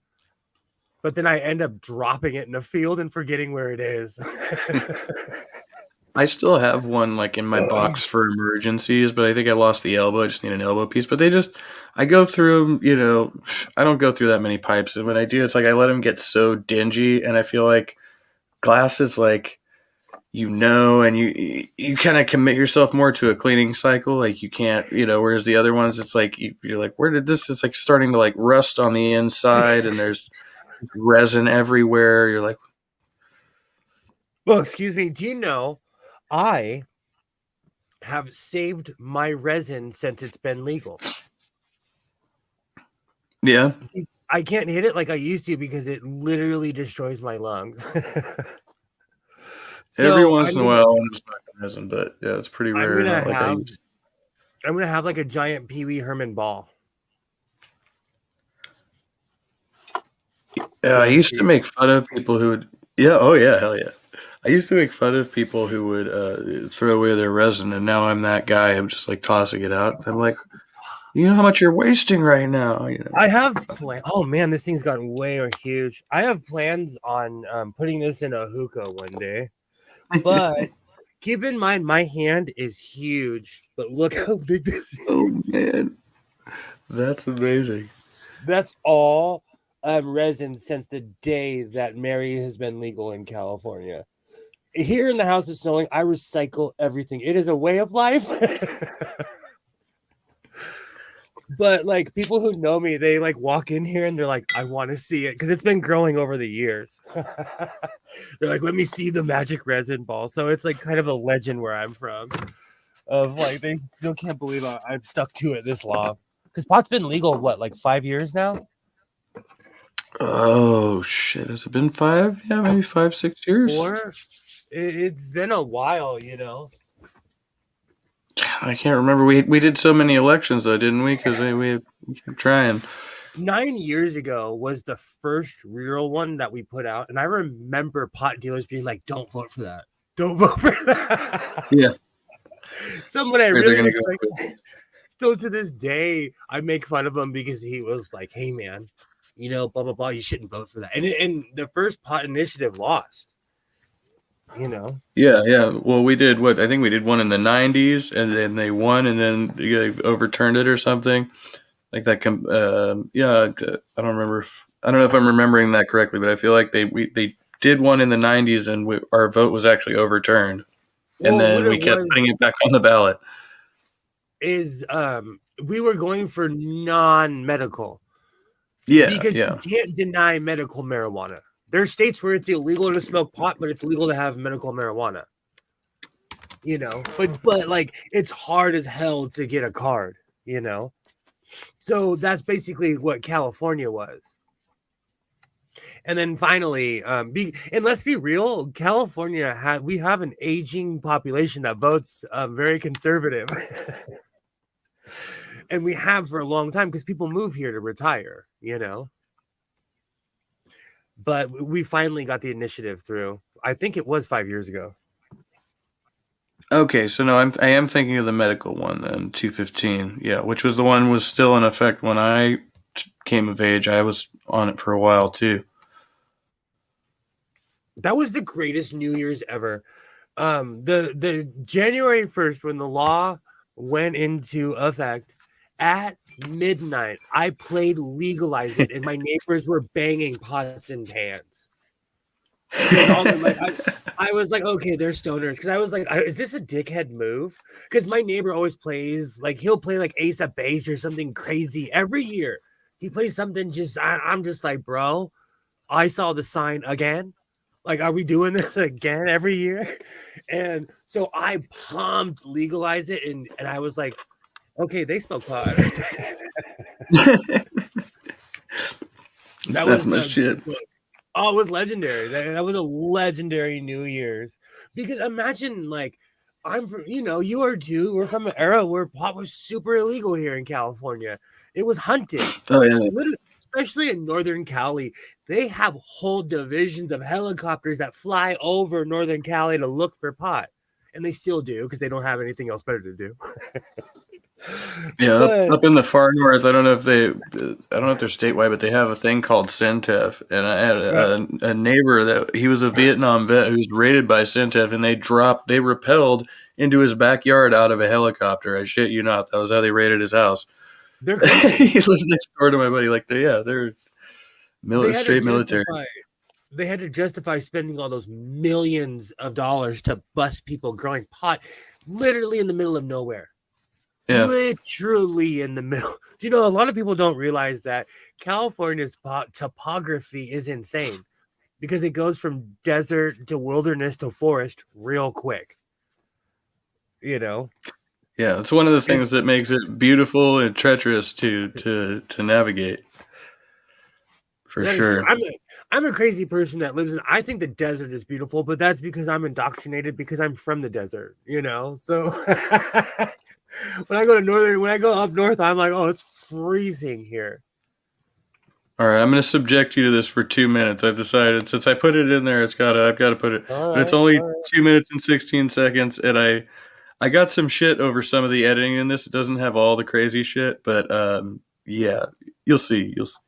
but then I end up dropping it in a field and forgetting where it is. I still have one like in my box for emergencies, but I think I lost the elbow. I just need an elbow piece. But I go through them, I don't go through that many pipes. And when I do, it's like I let them get so dingy, and I feel like glass is like, and you kind of commit yourself more to a cleaning cycle. Like you can't, whereas the other ones, it's like, you're like, where did this? It's like starting to like rust on the inside and there's resin everywhere. You're like, well, excuse me. Do you know, I have saved my resin since it's been legal. Yeah. I can't hit it like I used to because it literally destroys my lungs. Every once in a while, I'm just not going to resin, but yeah, it's pretty rare. I'm going to have like a giant Pee Wee Herman ball. Yeah, I used to make fun of people who would, hell yeah. I used to make fun of people who would throw away their resin, and now I'm that guy. I'm just like tossing it out. I'm like, You know how much you're wasting right now. You know. I have plans. Oh man, this thing's gotten way more huge. I have plans on putting this in a hookah one day. But keep in mind, my hand is huge. But look how big this is. Oh man, that's amazing. That's all resin since the day that Mary has been legal in California. Here in the House of Snowing, I recycle everything. It is a way of life. But like people who know me, they like walk in here and they're like, I want to see it because it's been growing over the years. They're like, let me see the magic resin ball. So it's like kind of a legend where I'm from. Of like they still can't believe I've stuck to it this long. Because pot's been legal, what, like 5 years now? Oh shit! Has it been 5? Yeah, maybe 5, 6 years. 4? It's been a while, you know. I can't remember. We did so many elections though, didn't we? Because we kept trying. 9 years ago was the first real one that we put out, and I remember pot dealers being like, "Don't vote for that. Don't vote for that." Yeah. Someone I They're really gonna respect. go Still to this day, I make fun of him because he was like, "Hey man, you know, blah blah blah. You shouldn't vote for that." And the first pot initiative lost. You know. Yeah. Well, we did what I think we did one in the 90s, and then they won, and then they overturned it or something like that. Yeah, I don't remember. I don't know if I'm remembering that correctly, but I feel like they did one in the 90s, and our vote was actually overturned, and then we kept putting it back on the ballot. We were going for non-medical. Yeah, because you can't deny medical marijuana. There are states where it's illegal to smoke pot, but it's legal to have medical marijuana. You know, but like it's hard as hell to get a card, you know. So that's basically what California was. And then finally, and let's be real, California we have an aging population that votes very conservative. And we have for a long time because people move here to retire, you know. But we finally got the initiative through. I think it was 5 years ago. Okay, so no, I am thinking of the medical one then, 215. Yeah, which was the one was still in effect when I came of age. I was on it for a while too. That was the greatest New Year's ever. The January 1st when the law went into effect at midnight, I played Legalize It, and my neighbors were banging pots and pans. I was like, okay, they're stoners. Because I was like, is this a dickhead move? Because my neighbor always plays, like, he'll play like Ace of Base or something crazy every year. He plays something I'm just like, bro, I saw the sign again. Like, are we doing this again every year? And so I pumped Legalize It, and I was like, okay, they smoke pot. That's my shit. Oh, it was legendary. That was a legendary New Year's. Because imagine, like, I'm from, you know, you are too. We're from an era where pot was super illegal here in California. It was hunted. Oh, yeah. Literally, especially in Northern Cali. They have whole divisions of helicopters that fly over Northern Cali to look for pot. And they still do because they don't have anything else better to do. Yeah, up in the far north, I don't know if they're statewide, but they have a thing called Centef. And I had a neighbor that he was a Vietnam vet who was raided by Centef, and they rappelled into his backyard out of a helicopter. I shit you not. That was how they raided his house. He lived next door to my buddy. Like they're straight military. They had to justify spending all those millions of dollars to bust people growing pot literally in the middle of nowhere. Yeah. Literally in the middle. Do you know, a lot of people don't realize that California's topography is insane because it goes from desert to wilderness to forest real quick. You know? Yeah, it's one of the things that makes it beautiful and treacherous to navigate. For sure. I'm a crazy person that lives in. I think the desert is beautiful, but that's because I'm indoctrinated because I'm from the desert, you know. So when I go up north, I'm like, oh, it's freezing here. All right, I'm going to subject you to this for 2 minutes. I've decided since I put it in there, I've got to put it. But it's only 2 minutes and 16 seconds, and I got some shit over some of the editing in this. It doesn't have all the crazy shit, but yeah, you'll see. You'll see.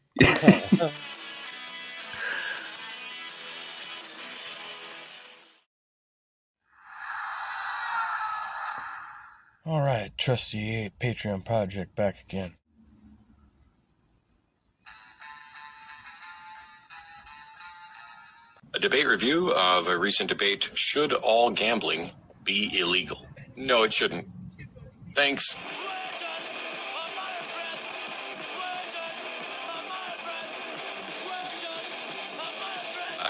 All right, Trusty 8 Patreon project back again. A debate review of a recent debate. Should all gambling be illegal? No, it shouldn't. Thanks.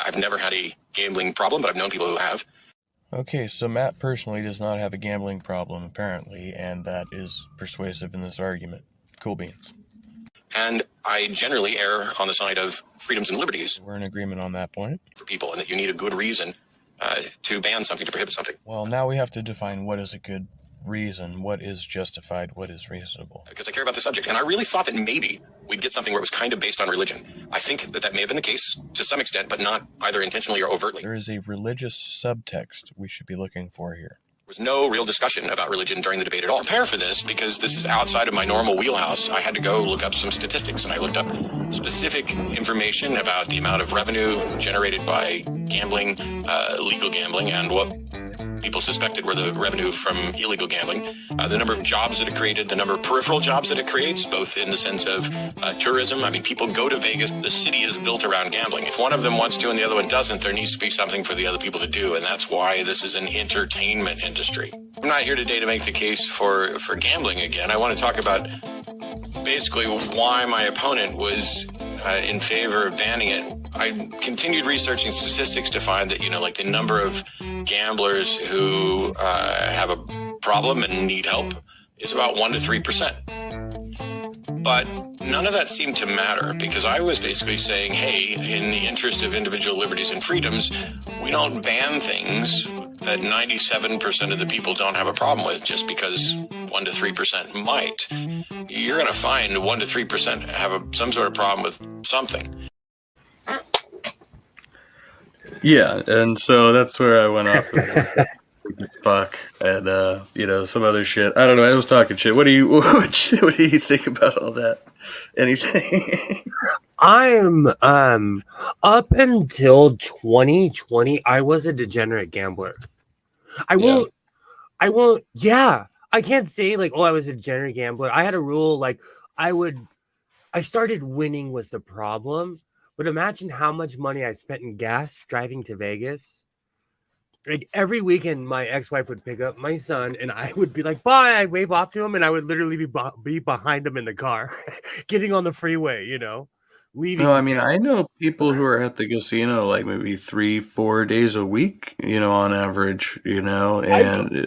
I've never had a gambling problem, but I've known people who have. Okay, so Matt personally does not have a gambling problem, apparently, and that is persuasive in this argument. Cool beans. And I generally err on the side of freedoms and liberties We're in agreement on that point. for people, and that you need a good reason to ban something, to prohibit something. Well, now we have to define what is a good reason, what is justified, what is reasonable. Because I care about the subject. And I really thought that maybe we'd get something where it was kind of based on religion. I think that that may have been the case to some extent, but not either intentionally or overtly. There is a religious subtext we should be looking for here. There was no real discussion about religion during the debate at all. Prepare for this because this is outside of my normal wheelhouse. I had to go look up some statistics, and I looked up specific information about the amount of revenue generated by gambling, legal gambling, and what people suspected were the revenue from illegal gambling, the number of jobs that it created, the number of peripheral jobs that it creates, both in the sense of tourism. I mean, people go to Vegas. The city is built around gambling. If one of them wants to and the other one doesn't, there needs to be something for the other people to do, and that's why this is an entertainment industry. I'm not here today to make the case for gambling again. I want to talk about basically why my opponent was in favor of banning it. I continued researching statistics to find that, like the number of gamblers who have a problem and need help is about 1 to 3%. But none of that seemed to matter because I was basically saying, hey, in the interest of individual liberties and freedoms, we don't ban things that 97% of the people don't have a problem with just because 1 to 3% might. You're going to find 1 to 3% have some sort of problem with something. Yeah, and so that's where I went off of fuck and some other shit. I don't know. I was talking shit. What do you think about all that? Anything? I'm up until 2020, I was a degenerate gambler. I won't. Yeah, I can't say like, oh, I was a degenerate gambler. I had a rule like I started winning was the problem. But imagine how much money I spent in gas driving to Vegas. Like every weekend, my ex-wife would pick up my son, and I would be like, "Bye." I'd wave off to him, and I would literally be behind him in the car, getting on the freeway. Leaving. No, I mean I know people who are at the casino like maybe 3-4 days a week, on average, and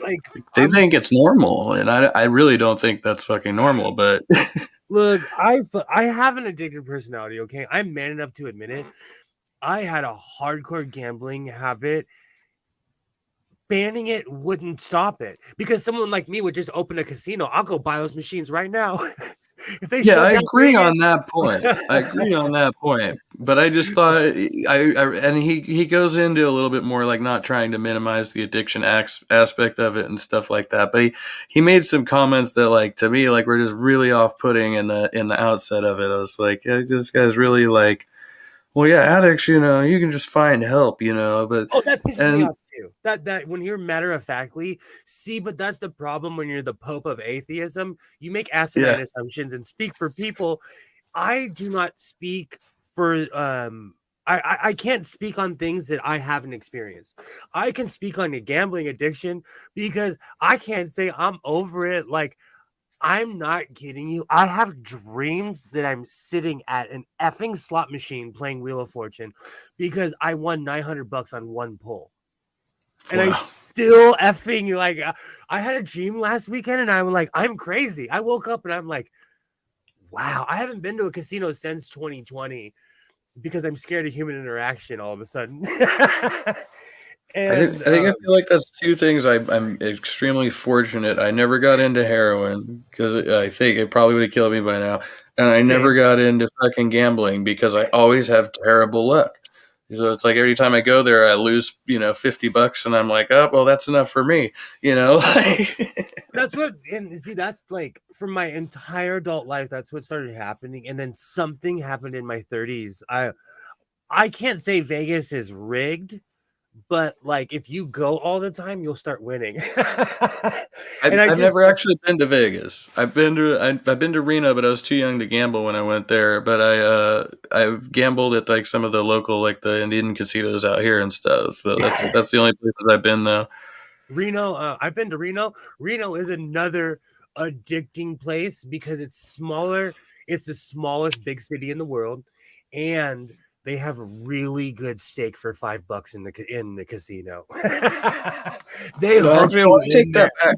they think it's normal, and I really don't think that's fucking normal, but. Look, I have an addictive personality, okay? I'm man enough to admit it. I had a hardcore gambling habit. Banning it wouldn't stop it because someone like me would just open a casino. I'll go buy those machines right now. I agree on that point. But I just thought and he goes into a little bit more like not trying to minimize the addiction aspect of it and stuff like that. But he made some comments that like to me like were just really off-putting in the outset of it. I was like, this guy's really like, well, yeah, addicts, you can just find help, but that pisses me off too. That when you're matter-of-factly, but that's the problem when you're the Pope of atheism. You make asinine assumptions and speak for people. I do not speak for I can't speak on things that I haven't experienced. I can speak on a gambling addiction because I can't say I'm over it. Like, I'm not kidding you. I have dreams that I'm sitting at an effing slot machine playing Wheel of Fortune because I won $900 on one pull. And I still effing like, I had a dream last weekend and I'm like, I'm crazy. I woke up and I'm like, wow, I haven't been to a casino since 2020 because I'm scared of human interaction all of a sudden. And, I feel like that's two things. I'm extremely fortunate. I never got into heroin because I think it probably would have killed me by now. And I never got into fucking gambling because I always have terrible luck. So it's like every time I go there, I lose, $50, and I'm like, oh, well, that's enough for me, That's what, and see, that's like for my entire adult life, that's what started happening. And then something happened in my 30s. I can't say Vegas is rigged, but like if you go all the time, you'll start winning. I've never actually been to Vegas. I've been to Reno, but I was too young to gamble when I went there. But I've gambled at like some of the local, like the Indian casinos out here and stuff. So that's the only places I've been though. Reno, I've been to Reno. Reno is another addicting place because it's smaller. It's the smallest big city in the world, and they have a really good steak for $5 in the casino. They actually, I want to take that back.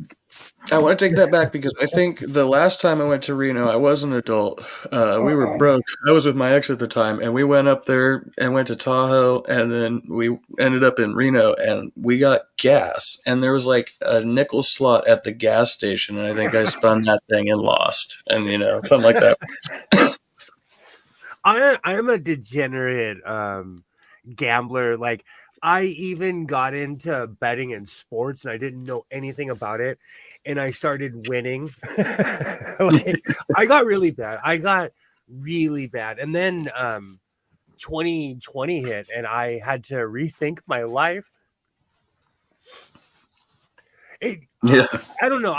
I want to take that back because I think the last time I went to Reno, I was an adult. We were broke. I was with my ex at the time, and we went up there and went to Tahoe, and then we ended up in Reno, and we got gas, and there was like a nickel slot at the gas station, and I think I spun that thing and lost, and something like that. I am a degenerate gambler. Like I even got into betting in sports and I didn't know anything about it. And I started winning. Like, I got really bad. And then 2020 hit and I had to rethink my life. Yeah. I don't know.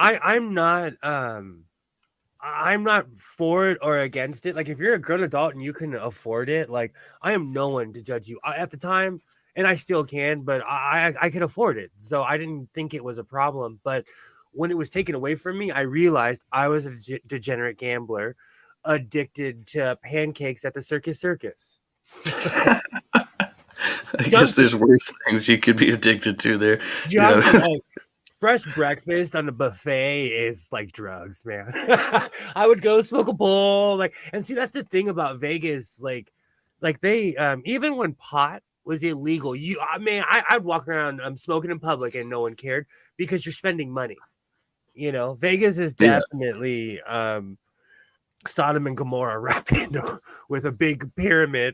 I'm not for it or against it. Like if you're a grown adult and you can afford it, like I am no one to judge you. At the time, and I still can, but I can afford it. So I didn't think it was a problem. But when it was taken away from me, I realized I was a degenerate gambler, addicted to pancakes at the Circus. I guess there's worse things you could be addicted to there. Fresh breakfast on the buffet is like drugs, man. I would go smoke a bowl, and see that's the thing about Vegas, like they even when pot was illegal, I'd walk around smoking in public and no one cared because you're spending money. Vegas is definitely Sodom and Gomorrah wrapped into with a big pyramid.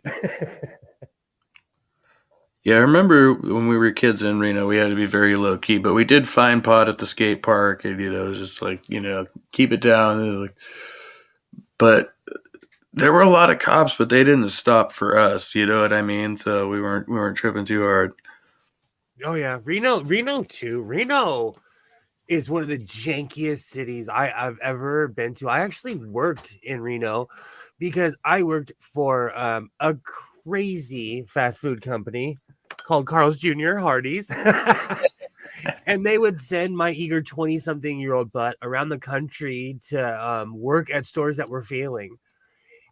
Yeah, I remember when we were kids in Reno, we had to be very low key, but we did find pot at the skate park, and it was just like keep it down. But there were a lot of cops, but they didn't stop for us. You know what I mean? So we weren't tripping too hard. Oh yeah, Reno too. Reno is one of the jankiest cities I've ever been to. I actually worked in Reno because I worked for a crazy fast food company called Carl's Jr. Hardee's. And they would send my eager 20-something-year-old butt around the country to work at stores that were failing.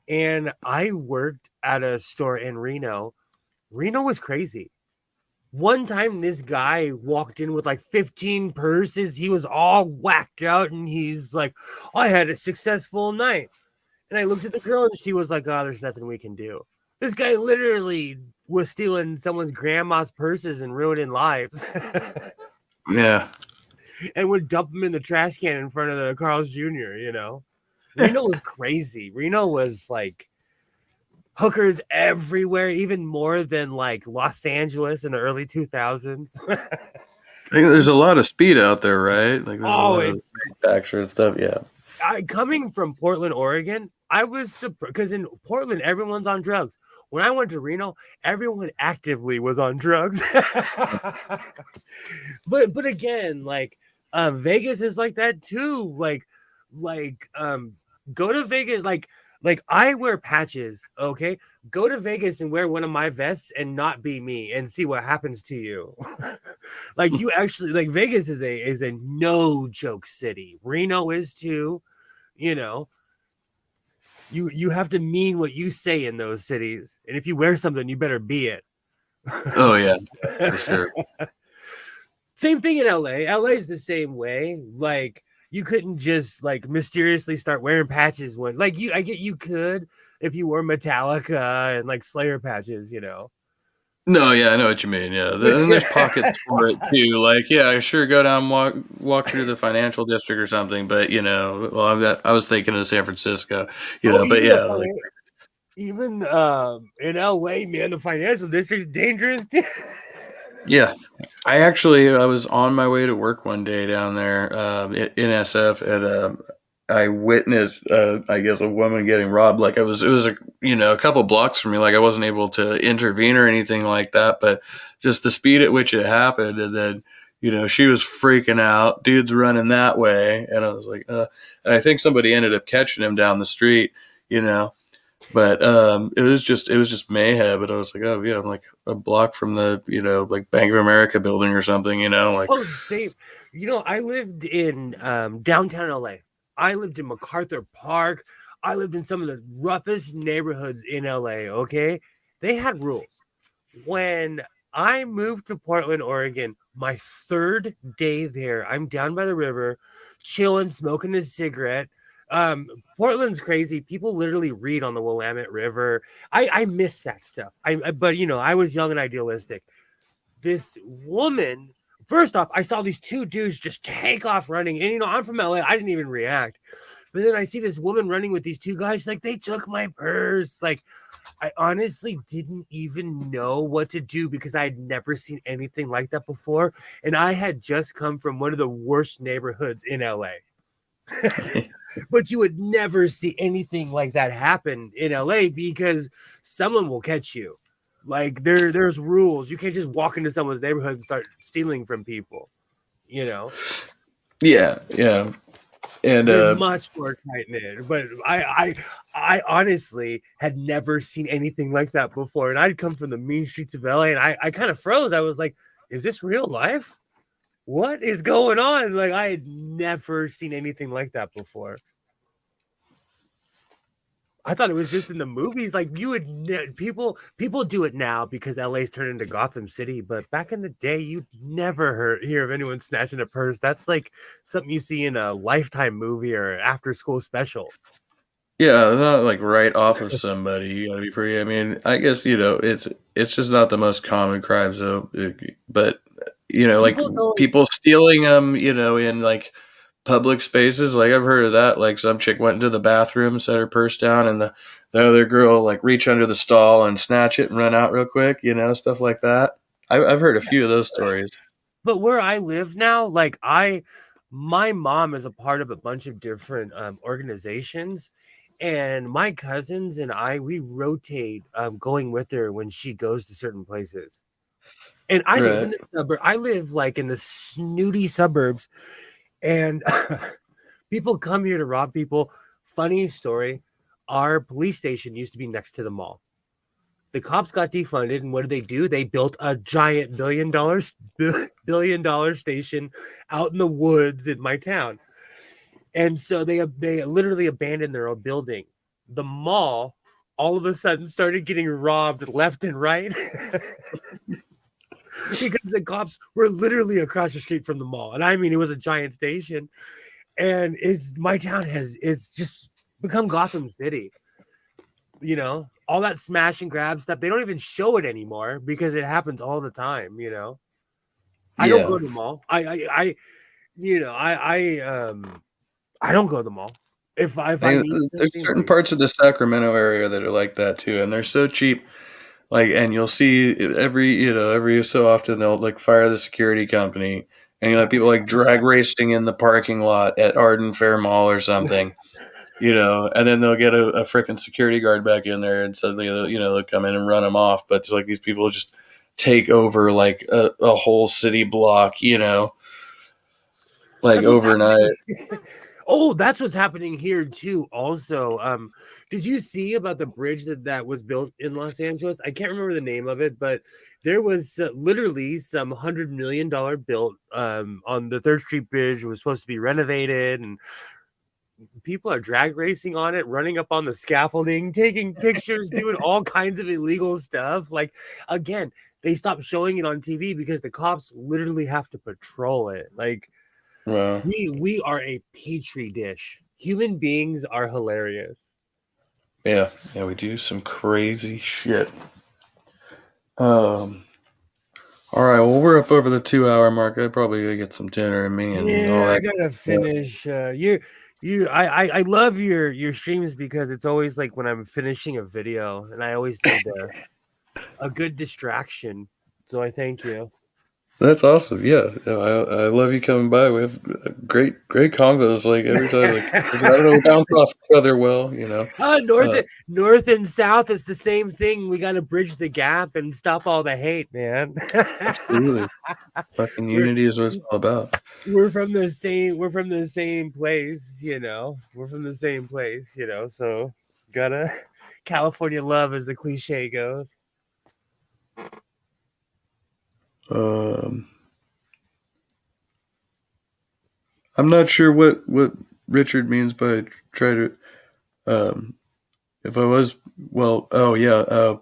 And I worked at a store in Reno. Reno was crazy. One time this guy walked in with like 15 purses. He was all whacked out and he's like, I had a successful night. And I looked at the girl and she was like, oh, there's nothing we can do. This guy literally was stealing someone's grandma's purses and ruining lives. Yeah. And would dump them in the trash can in front of the Carl's Jr., Reno was crazy. Reno was like hookers everywhere, even more than like Los Angeles in the early 2000s. I think there's a lot of speed out there, right? Like it's manufacturer and stuff. Yeah. Coming from Portland, Oregon, I was surprised because in Portland, everyone's on drugs. When I went to Reno, everyone actively was on drugs. but again, like Vegas is like that too. Like go to Vegas, like I wear patches. Okay, go to Vegas and wear one of my vests and not be me, and see what happens to you. Like you actually like Vegas is a no joke city. Reno is too. You have to mean what you say in those cities, and if you wear something, you better be it. Oh yeah, for sure. Same thing in LA. LA is the same way. Like you couldn't just like mysteriously start wearing patches when like I get you could if you wore Metallica and like Slayer patches, No, yeah, I know what you mean. Yeah, and there's pockets for it too. Like, yeah, sure, go down, walk through the financial district or something. But I was thinking of San Francisco. But yeah, Even in LA, man, the financial district's dangerous. Yeah, I was on my way to work one day down there in SF, and I witnessed, I guess, a woman getting robbed. Like it was a couple blocks from me. Like I wasn't able to intervene or anything like that, but just the speed at which it happened, and then she was freaking out. Dude's running that way, and I was like, and I think somebody ended up catching him down the street. But it was just mayhem. But I was like, oh yeah, I'm like a block from the like Bank of America building or something. Like Oh, same. I lived in downtown LA. I lived in MacArthur Park. I lived in some of the roughest neighborhoods in LA. Okay, they had rules. When I moved to Portland, Oregon, my third day there, I'm down by the river, chilling, smoking a cigarette. Portland's crazy. People literally read on the Willamette River. I miss that stuff. But I was young and idealistic. This woman, first off, I saw these two dudes just take off running, and I'm from LA. I didn't even react. But then I see this woman running with these two guys. Like, they took my purse. Like, I honestly didn't even know what to do because I had never seen anything like that before, and I had just come from one of the worst neighborhoods in LA. But you would never see anything like that happen in LA because someone will catch you. Like there's rules. You can't just walk into someone's neighborhood and start stealing from people. Yeah. And they're much more tight knit. But I honestly had never seen anything like that before. And I'd come from the mean streets of LA, and I kind of froze. I was like, is this real life? What is going on? Like, I had never seen anything like that before. I thought it was just in the movies. Like, people do it now because LA's turned into Gotham City. But back in the day, you'd never hear of anyone snatching a purse. That's like something you see in a Lifetime movie or after school special. Yeah, not like right off of somebody. You gotta be pretty. I mean, I guess it's just not the most common crime. So, but like people stealing them, in like public spaces. Like I've heard of that. Like some chick went into the bathroom, set her purse down, and the other girl like reach under the stall and snatch it and run out real quick. Stuff like that. I've heard a few of those stories. But where I live now, like my mom is a part of a bunch of different organizations, and my cousins and we rotate going with her when she goes to certain places. And I live in the suburb. I live like in the snooty suburbs, and people come here to rob people. Funny story: our police station used to be next to the mall. The cops got defunded, and what did they do? They built a giant $1 billion station out in the woods in my town. And so they literally abandoned their own building. The mall all of a sudden started getting robbed left and right because the cops were literally across the street from the mall. And I mean, it was a giant station. And my town it's just become Gotham City. All that smash and grab stuff. They don't even show it anymore because it happens all the time. I don't go to the mall. I don't go to the mall. If I need there's certain parts of the Sacramento area that are like that too, and they're so cheap. Like, and you'll see every so often they'll like fire the security company, and you'll have people like drag racing in the parking lot at Arden Fair Mall or something, and then they'll get a freaking security guard back in there, and suddenly they'll come in and run them off. But it's like these people just take over like a whole city block, like overnight. Oh, that's what's happening here too. Also, did you see about the bridge that was built in Los Angeles? I can't remember the name of it, but there was literally some $100 million built on the 3rd Street Bridge. It was supposed to be renovated, and people are drag racing on it, running up on the scaffolding, taking pictures, doing all kinds of illegal stuff. Like, again, they stopped showing it on TV because the cops literally have to patrol it. Like, wow. We are a petri dish. Human beings are hilarious. Yeah, we do some crazy shit. All right, well, we're up over the 2-hour mark. I probably gotta get some dinner in me and all that. I gotta finish. I love your streams because it's always like when I'm finishing a video, and I always need a good distraction. So I thank you. That's awesome. Yeah, I love you coming by. We have great convos like every time. Like I don't know, we bounce off each other well. North and south is the same thing. We got to bridge the gap and stop all the hate, man. Absolutely. Fucking unity is what it's all about. We're from the same place, you know. We're from the same place, you know. So gotta California love, as the cliche goes. I'm not sure what Richard means by try to. If I was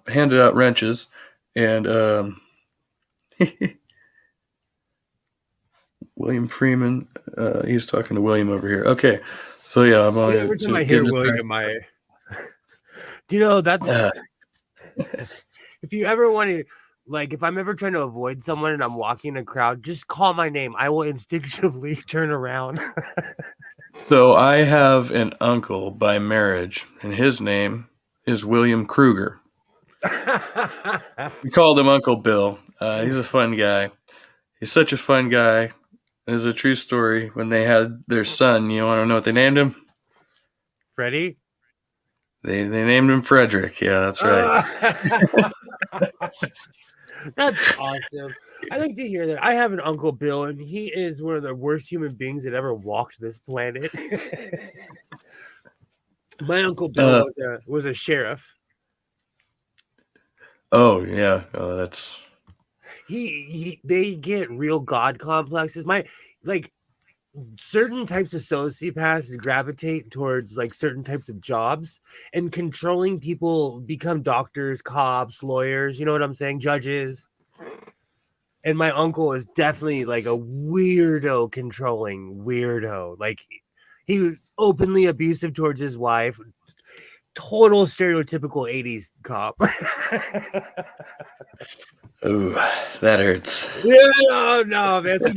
handed out wrenches, and William Freeman. He's talking to William over here. Okay, so yeah, I'm on. Every time I hear William, do you know that's if you ever want to. Like, if I'm ever trying to avoid someone and I'm walking in a crowd, just call my name. I will instinctively turn around. So I have an uncle by marriage, and his name is William Kruger. We called him Uncle Bill. He's a fun guy. He's such a fun guy. There's a true story. When they had their son, you want to know what they named him? Freddie? They named him Frederick. Yeah, that's right. That's awesome. I like to hear that. I have an Uncle Bill, and he is one of the worst human beings that ever walked this planet. My Uncle Bill was a sheriff. Oh yeah, that's. They get real god complexes. Certain types of sociopaths gravitate towards like certain types of jobs, and controlling people become doctors, cops, lawyers, you know what I'm saying, judges. And my uncle is definitely like a weirdo, controlling weirdo. Like, he was openly abusive towards his wife. Total stereotypical 80s cop. Ooh, that hurts. Yeah, no, man. So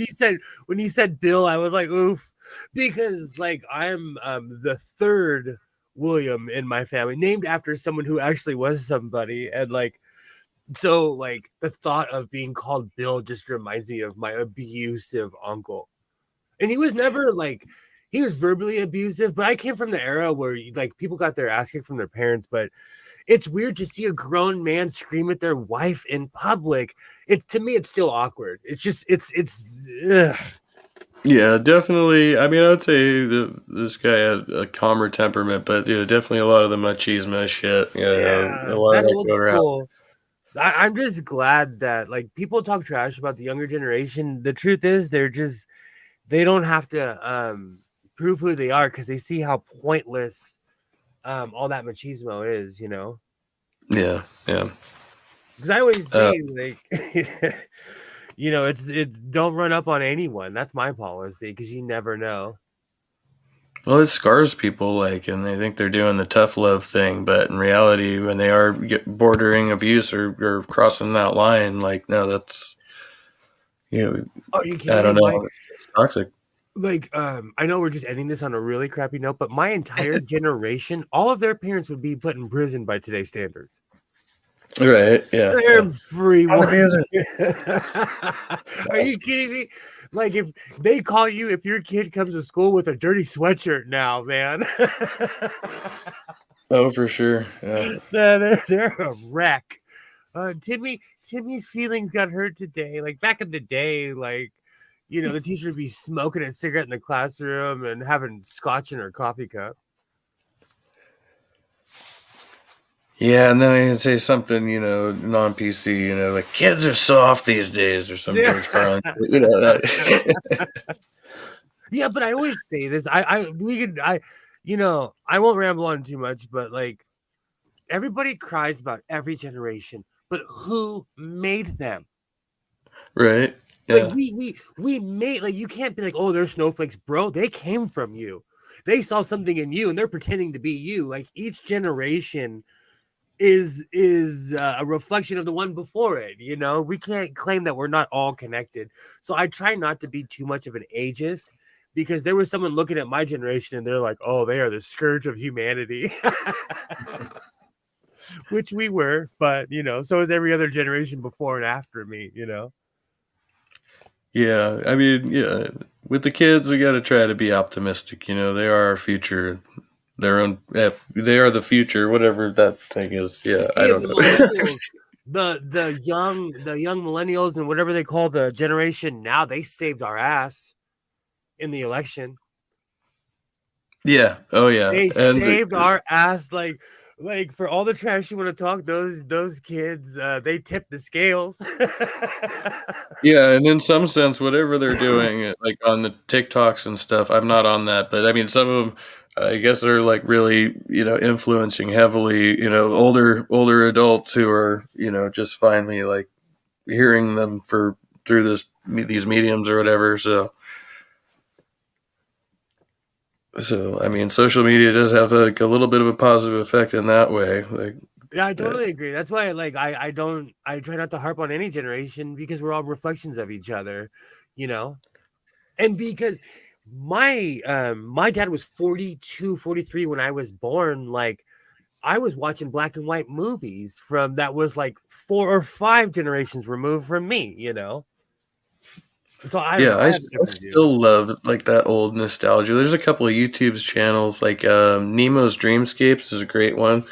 when you said Bill, I was like, oof, because like I'm the third William in my family, named after someone who actually was somebody, and like, so like the thought of being called Bill just reminds me of my abusive uncle, and he was never like. He was verbally abusive, but I came from the era where like people got their ass kicked from their parents, but it's weird to see a grown man scream at their wife in public. To me, it's still awkward. It's just, it's. Ugh. Yeah, definitely. I mean, I would say this guy had a calmer temperament, but definitely a lot of the machismo shit. Yeah, a lot of that that old going around. school. I'm just glad that like people talk trash about the younger generation. The truth is, they don't have to prove who they are because they see how pointless all that machismo is, you know. Yeah Because I always say like it's don't run up on anyone. That's my policy, because you never know. Well, it scars people, like, and they think they're doing the tough love thing, but in reality, when they are bordering abuse or crossing that line, like, no, that's Oh, you kidding I don't me? know, it's toxic. Like, I know we're just ending this on a really crappy note, but my entire generation, all of their parents would be put in prison by today's standards. Right? Yeah. They're free ones. Are you kidding me? Like, if they call you, if your kid comes to school with a dirty sweatshirt now, man. Oh, for sure. Yeah. They're a wreck. Timmy's feelings got hurt today. Like back in the day, like, the teacher would be smoking a cigarette in the classroom and having scotch in her coffee cup. Yeah, and then I can say something, non-PC, like kids are soft these days, or some George Carlin, Yeah, but I always say this. I won't ramble on too much, but like everybody cries about every generation, but who made them? Right. Yeah. Like we made, like, you can't be like, oh, they're snowflakes, bro. They came from you. They saw something in you and they're pretending to be you. Like each generation is a reflection of the one before it. We can't claim that we're not all connected. So I try not to be too much of an ageist, because there was someone looking at my generation and they're like, oh, they are the scourge of humanity. Which we were, but you know, so is every other generation before and after me, you know. Yeah, I mean, yeah, with the kids, we got to try to be optimistic. You know, they are our future. Their own, they are the future, whatever that thing is. Yeah, I don't the know. millennials, the young millennials and whatever they call the generation now, they saved our ass in the election. Yeah. Oh, yeah. They And saved our ass, like for all the trash you want to talk. Those kids, they tipped the scales. yeah, and in some sense, whatever they're doing, like on the TikToks and stuff, I'm not on that, but I mean, some of them, I guess, they're like really, you know, influencing heavily, you know, older adults who are, you know, just finally like hearing them through these mediums or whatever. So I mean, social media does have like a little bit of a positive effect in that way. Like, Yeah, I totally agree. That's why, like, I try not to harp on any generation because we're all reflections of each other, you know. And because my dad was 42, 43 when I was born, like I was watching black and white movies from that was like 4 or 5 generations removed from me, you know. So I don't yeah, know, I I have a different view. still love like that old nostalgia. There's a couple of YouTube channels like Nemo's Dreamscapes is a great one.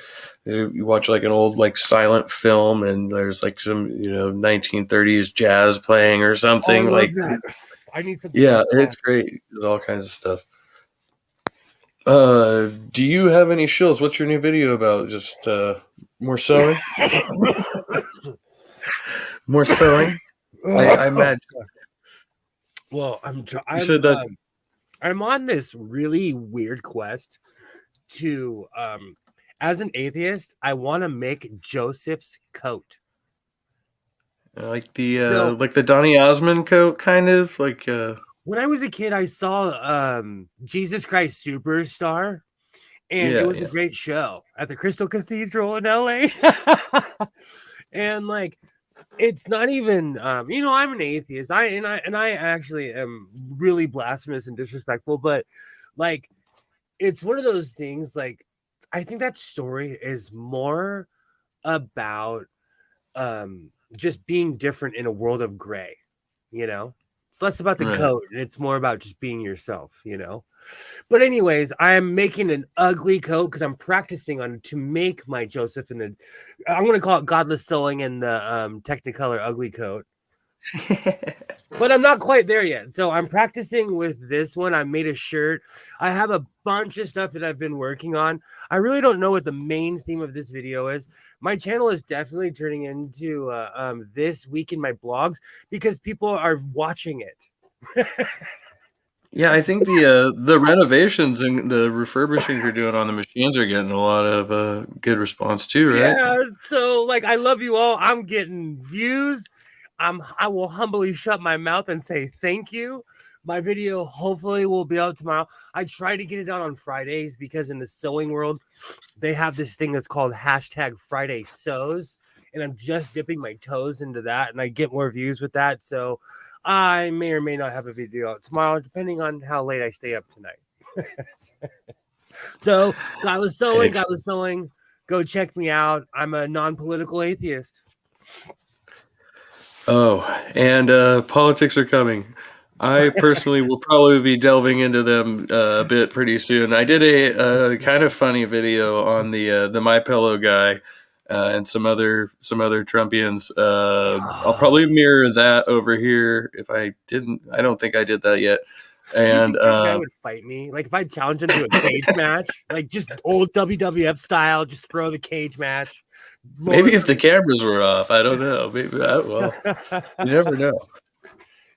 You watch like an old like silent film, and there's like some 1930s jazz playing or Oh, I something. love Like that. I need something yeah, like that. it's great. There's all kinds of stuff. Do you have any shills? What's your new video about? Just more sewing? More sewing? I imagine. Well, You said that. I'm on this really weird quest to as an atheist, I want to make Joseph's coat. Like So the Donny Osmond coat, kind of like. when I was a kid, I saw Jesus Christ Superstar, and it was a great show at the Crystal Cathedral in LA. And like, it's not even you know, I'm an atheist. I actually am really blasphemous and disrespectful, but like, it's one of those things. Like, I think that story is more about just being different in a world of gray, you know. It's less about the Right. coat and it's more about just being yourself, you know. But anyways, I am making an ugly coat because I'm practicing on to make my Joseph in the, I'm gonna call it Godless Sewing in the Technicolor ugly coat. But I'm not quite there yet. So I'm practicing with this one. I made a shirt. I have a bunch of stuff that I've been working on. I really don't know what the main theme of this video is. My channel is definitely turning into this week in my blogs because people are watching it. Yeah, I think the renovations and the refurbishings you're doing on the machines are getting a lot of good response too, right? Yeah. So like, I love you all. I'm getting views. I will humbly shut my mouth and say thank you. My video hopefully will be out tomorrow. I try to get it out on Fridays because in the sewing world, they have this thing that's called #Friday Sews. And I'm just dipping my toes into that, and I get more views with that. So I may or may not have a video out tomorrow, depending on how late I stay up tonight. So Godless Sewing, go check me out. I'm a non-political atheist. Oh, and politics are coming. I personally will probably be delving into them a bit pretty soon. I did a kind of funny video on the My Pillow guy and some other Trumpians. I'll probably mirror that over here. If I didn't, I don't think I did that yet. Do you And think that guy would fight me? Like if I challenge him to a cage match, like just old WWF style, just throw the cage match. maybe if the cameras were off, I don't know. Maybe well, you never know.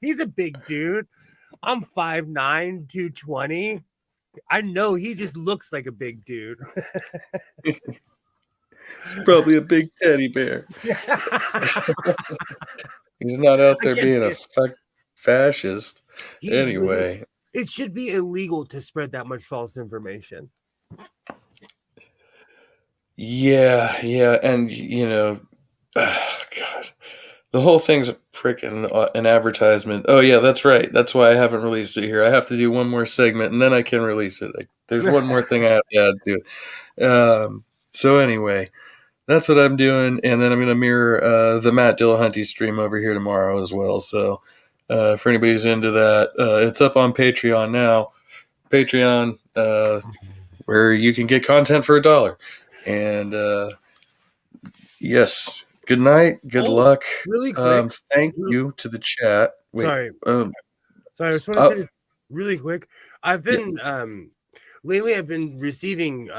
He's a big dude. I'm 5'9", 220. I know he just looks like a big dude. Probably a big teddy bear. He's not out there being a fascist. Anyway, it should be illegal to spread that much false information. yeah, and God, The whole thing's a freaking an advertisement. Oh yeah, that's right. That's why I haven't released it here. I have to do one more segment and then I can release it. Like, there's one more thing I have to add to it. So anyway, that's what I'm doing, and then I'm gonna mirror the Matt Dillahunty stream over here tomorrow as well. So if anybody's into that, it's up on Patreon now. Patreon, where you can get content for $1. And yes, good night, good luck. Really quick. Thank you to the chat. Wait, Sorry. Sorry, I just want to say this really quick. I've been lately I've been receiving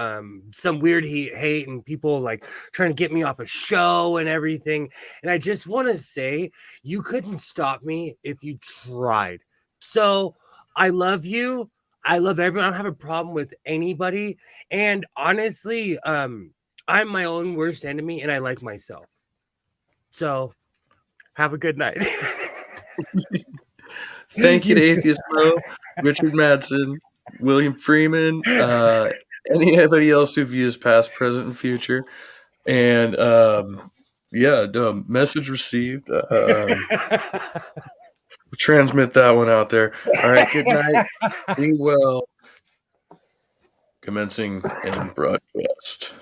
some weird hate and people like trying to get me off a show and everything. And I just want to say you couldn't stop me if you tried. So I love you. I love everyone. I don't have a problem with anybody. And honestly, I'm my own worst enemy and I like myself. So have a good night. Thank you to Atheist Mo, Richard Madsen, William Freeman, anybody else who views past, present, and future. And message received. Transmit that one out there. All right, good night. Be well. Commencing and broadcast.